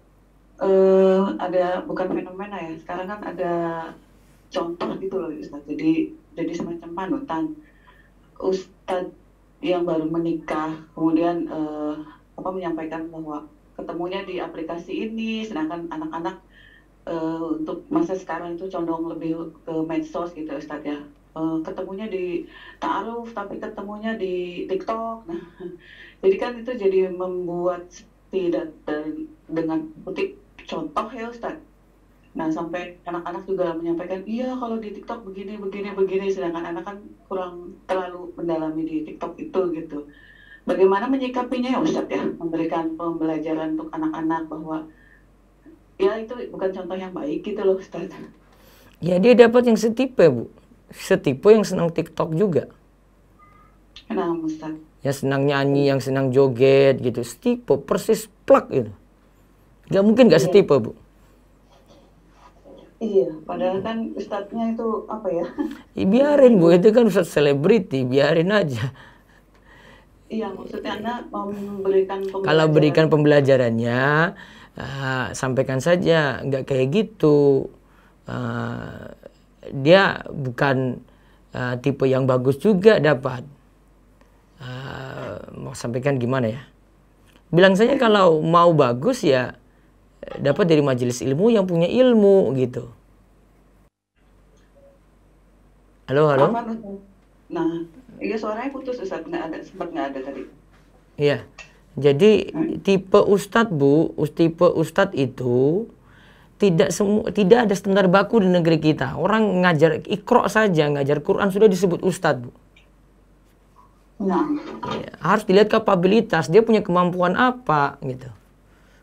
Speaker 11: ada bukan fenomena ya. Sekarang kan ada contoh gitu loh Ustaz. Jadi semacam panutan. Ustaz yang baru menikah kemudian menyampaikan bahwa ketemunya di aplikasi ini, sedangkan anak-anak untuk masa sekarang itu condong lebih ke medsos gitu Ustaz ya. Ketemunya di ta'aruf tapi ketemunya di TikTok. Nah, jadi kan itu jadi membuat tidak dengan kutip contoh ya Ustaz. Nah, sampai anak-anak juga menyampaikan, iya kalau di TikTok begini, sedangkan anak kan kurang terlalu mendalami di TikTok itu gitu. Bagaimana menyikapinya ya Ustaz ya, memberikan pembelajaran untuk anak-anak bahwa ya itu bukan contoh yang baik gitu loh Ustaz.
Speaker 1: Ya, dia dapat yang setipe, Bu. Setipe yang senang TikTok juga.
Speaker 11: Kenapa Ustaz?
Speaker 1: Ya, senang nyanyi, yang senang joget gitu. Setipe, persis plak gitu. Gak mungkin gak setipe, Bu.
Speaker 11: Iya, padahal kan Ustadznya itu apa ya?
Speaker 1: Biarin Bu, itu kan Ustadz selebriti, biarin aja.
Speaker 11: Iya, maksudnya Anda memberikan pembelajaran.
Speaker 1: Kalau berikan pembelajarannya, sampaikan saja, nggak kayak gitu. Dia bukan tipe yang bagus juga dapat. Mau sampaikan gimana ya? Bilang saja kalau mau bagus ya dapat dari majelis ilmu yang punya ilmu gitu. Halo.
Speaker 11: Nah, iya suaranya putus Ustaz, sempat nggak ada tadi.
Speaker 1: Iya. Jadi tipe ustadz Bu, tipe ustadz itu tidak ada standar baku di negeri kita. Orang ngajar Iqra saja, ngajar Quran sudah disebut ustadz Bu.
Speaker 11: Nah,
Speaker 1: ya, harus dilihat kapabilitas, dia punya kemampuan apa gitu.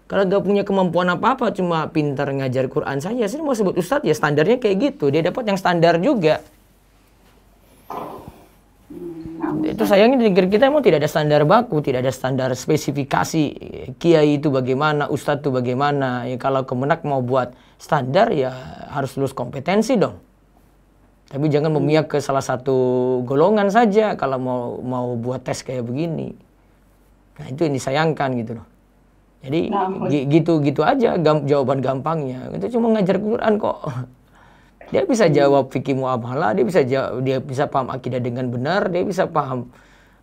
Speaker 1: Kalau gak punya kemampuan apa-apa, cuma pintar ngajar Quran saja, saya mau sebut ustadz ya standarnya kayak gitu. Dia dapat yang standar juga. Itu sayangnya di negeri kita emang tidak ada standar baku, tidak ada standar spesifikasi kiai itu bagaimana, ustadz itu bagaimana. Ya, kalau Kemenak mau buat standar ya harus lulus kompetensi dong. Tapi jangan memihak ke salah satu golongan saja kalau mau buat tes kayak begini. Nah, itu yang disayangkan gitu loh. Jadi gitu aja jawaban gampangnya. Itu cuma ngajar Quran kok. Dia bisa jawab fikih muamalah, dia bisa paham akidah dengan benar, dia bisa paham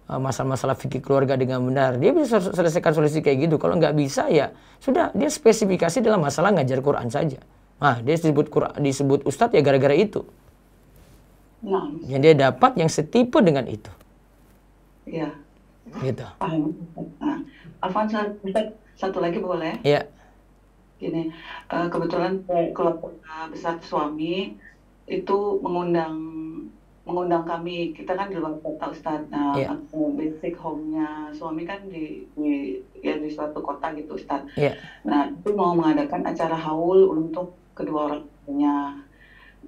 Speaker 1: masalah-masalah fikih keluarga dengan benar. Dia bisa selesaikan solusi kayak gitu. Kalau nggak bisa ya sudah, dia spesifikasi dalam masalah ngajar Quran saja. Nah, dia disebut ustadz ya gara-gara itu.
Speaker 11: Nah,
Speaker 1: Yang dia dapat yang setipe dengan itu.
Speaker 11: iya.
Speaker 1: Gitu.
Speaker 11: Paham. Nah, Afwan, satu lagi boleh?
Speaker 1: Iya.
Speaker 11: Gini, kebetulan keluarga besar suami itu mengundang kami. Kita kan di luar kota, Ustadz. Nah,
Speaker 1: Iya.
Speaker 11: basic home-nya suami kan di suatu kota gitu, Ustadz.
Speaker 1: Iya.
Speaker 11: Nah, itu mau mengadakan acara haul untuk kedua orang tuanya.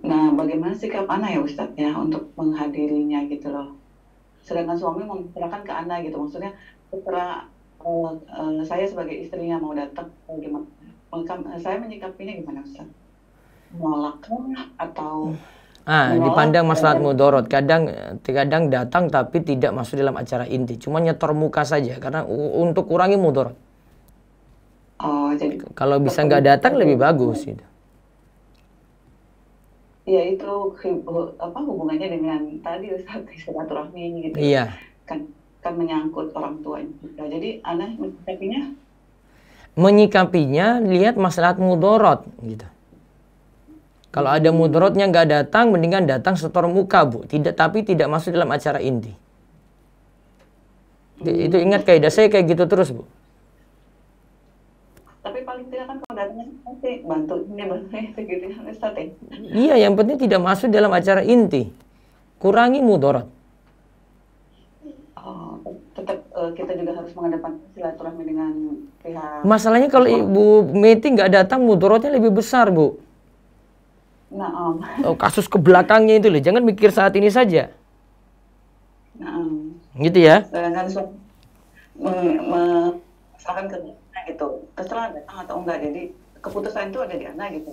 Speaker 11: Nah, bagaimana sikap Ana ya, Ustadz ya, untuk menghadirinya gitu loh. Sedangkan suami mempersilahkan ke Ana gitu, maksudnya setelah saya sebagai istrinya mau datang, gimana? Saya menyikapinya gimana, Ustaz? Menolak atau
Speaker 1: dipandang maslahat mudorot. Kadang datang tapi tidak masuk dalam acara inti, cuma nyetor muka saja karena untuk kurangi mudorot.
Speaker 11: Oh, jadi
Speaker 1: kalau bisa nggak datang lebih bagus gitu.
Speaker 11: Ya itu hubungannya dengan tadi Ustaz, silaturahmi gitu.
Speaker 1: Iya.
Speaker 11: Kan menyangkut orang tuanya juga. Jadi Ana
Speaker 1: menyikapinya lihat maslahat mudorot gitu. Kalau ada mudorotnya nggak datang, mendingan datang setor muka, Bu. Tapi tidak masuk dalam acara inti. Itu ingat kaidah saya kayak gitu terus, Bu.
Speaker 11: Tapi paling tidak kan kalau datangnya nanti bantu gitu ya, Ustaz.
Speaker 1: Iya, yang penting tidak masuk dalam acara inti. Kurangi mudorot.
Speaker 11: Tetap kita juga harus mengedepankan silaturahmi dengan pihak.
Speaker 1: Masalahnya kalau Ibu Meti nggak datang, mudorotnya lebih besar, Bu.
Speaker 11: Nah,
Speaker 1: kasus ke belakangnya itu loh. Jangan mikir saat ini saja. Gitu ya.
Speaker 11: Sedangkan misalkan gitu, terserah datang atau enggak. Jadi keputusan itu ada di Ana gitu.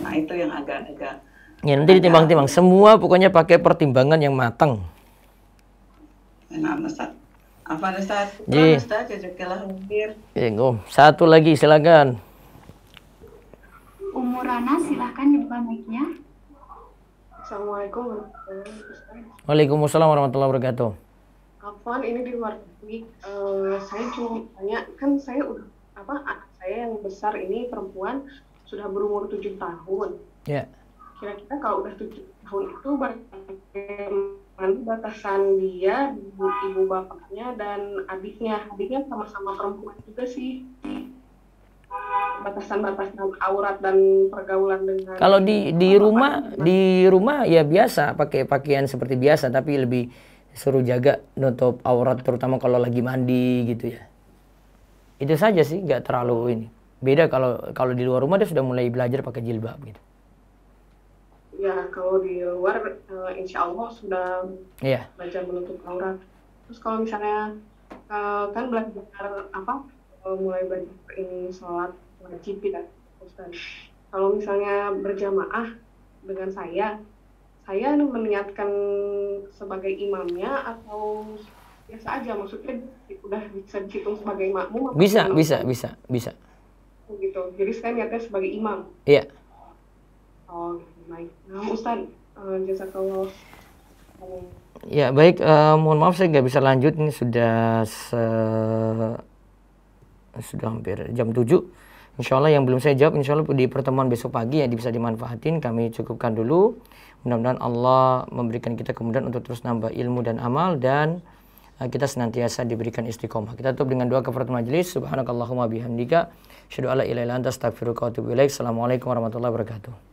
Speaker 11: Nah itu yang agak-agak.
Speaker 1: Ya nanti ditimbang-timbang. Semua pokoknya pakai pertimbangan yang matang.
Speaker 11: Nah, Ustaz. Apa Ustaz?
Speaker 1: Ustaz,
Speaker 11: jazakallah khair.
Speaker 1: Satu lagi silakan.
Speaker 4: Umurana silahkan dibuka mic-nya.
Speaker 12: Assalamualaikum.
Speaker 1: Waalaikumsalam warahmatullahi wabarakatuh.
Speaker 12: Afwan, ini di luar topik. Saya cuma tanya, kan saya udah anak saya yang besar ini perempuan sudah berumur 7 tahun.
Speaker 1: Ya.
Speaker 12: Kira-kira kalau udah 7 tahun itu bagaimana batasan dia, ibu bapaknya dan adiknya? Adiknya sama-sama perempuan juga sih. Batasan-batasan aurat dan pergaulan dengan.
Speaker 1: Kalau di rumah ya biasa pakai pakaian seperti biasa, tapi lebih suruh jaga nutup aurat terutama kalau lagi mandi gitu ya. Itu saja sih, nggak terlalu ini. Beda kalau di luar rumah dia sudah mulai belajar pakai jilbab gitu.
Speaker 12: Ya, kalau di luar insya Allah sudah belajar menutup aurat. Terus kalau misalnya kan belajar mulai belajar ini sholat wajib ya, Ustaz. Kalau misalnya berjamaah dengan saya meniatkan sebagai imamnya atau biasa aja, maksudnya udah bisa dihitung sebagai makmum?
Speaker 1: Bisa.
Speaker 12: Gitu. Jadi saya niatnya sebagai imam.
Speaker 1: Iya.
Speaker 12: Oh, baik. Nah, Ustaz, jazakallah.
Speaker 1: Ya, baik. Mohon maaf saya nggak bisa lanjut. Ini sudah hampir jam 7. Insya Allah yang belum saya jawab, insya Allah di pertemuan besok pagi yang bisa dimanfaatin, kami cukupkan dulu. Mudah-mudahan Allah memberikan kita kemudahan untuk terus nambah ilmu dan amal, dan kita senantiasa diberikan istiqomah. Kita tutup dengan doa kafaratul majelis. Subhanakallahumma bihamdika, asyhadu alla ilaha illa anta, astaghfiruka wa atubu ilaik. Assalamualaikum warahmatullahi wabarakatuh.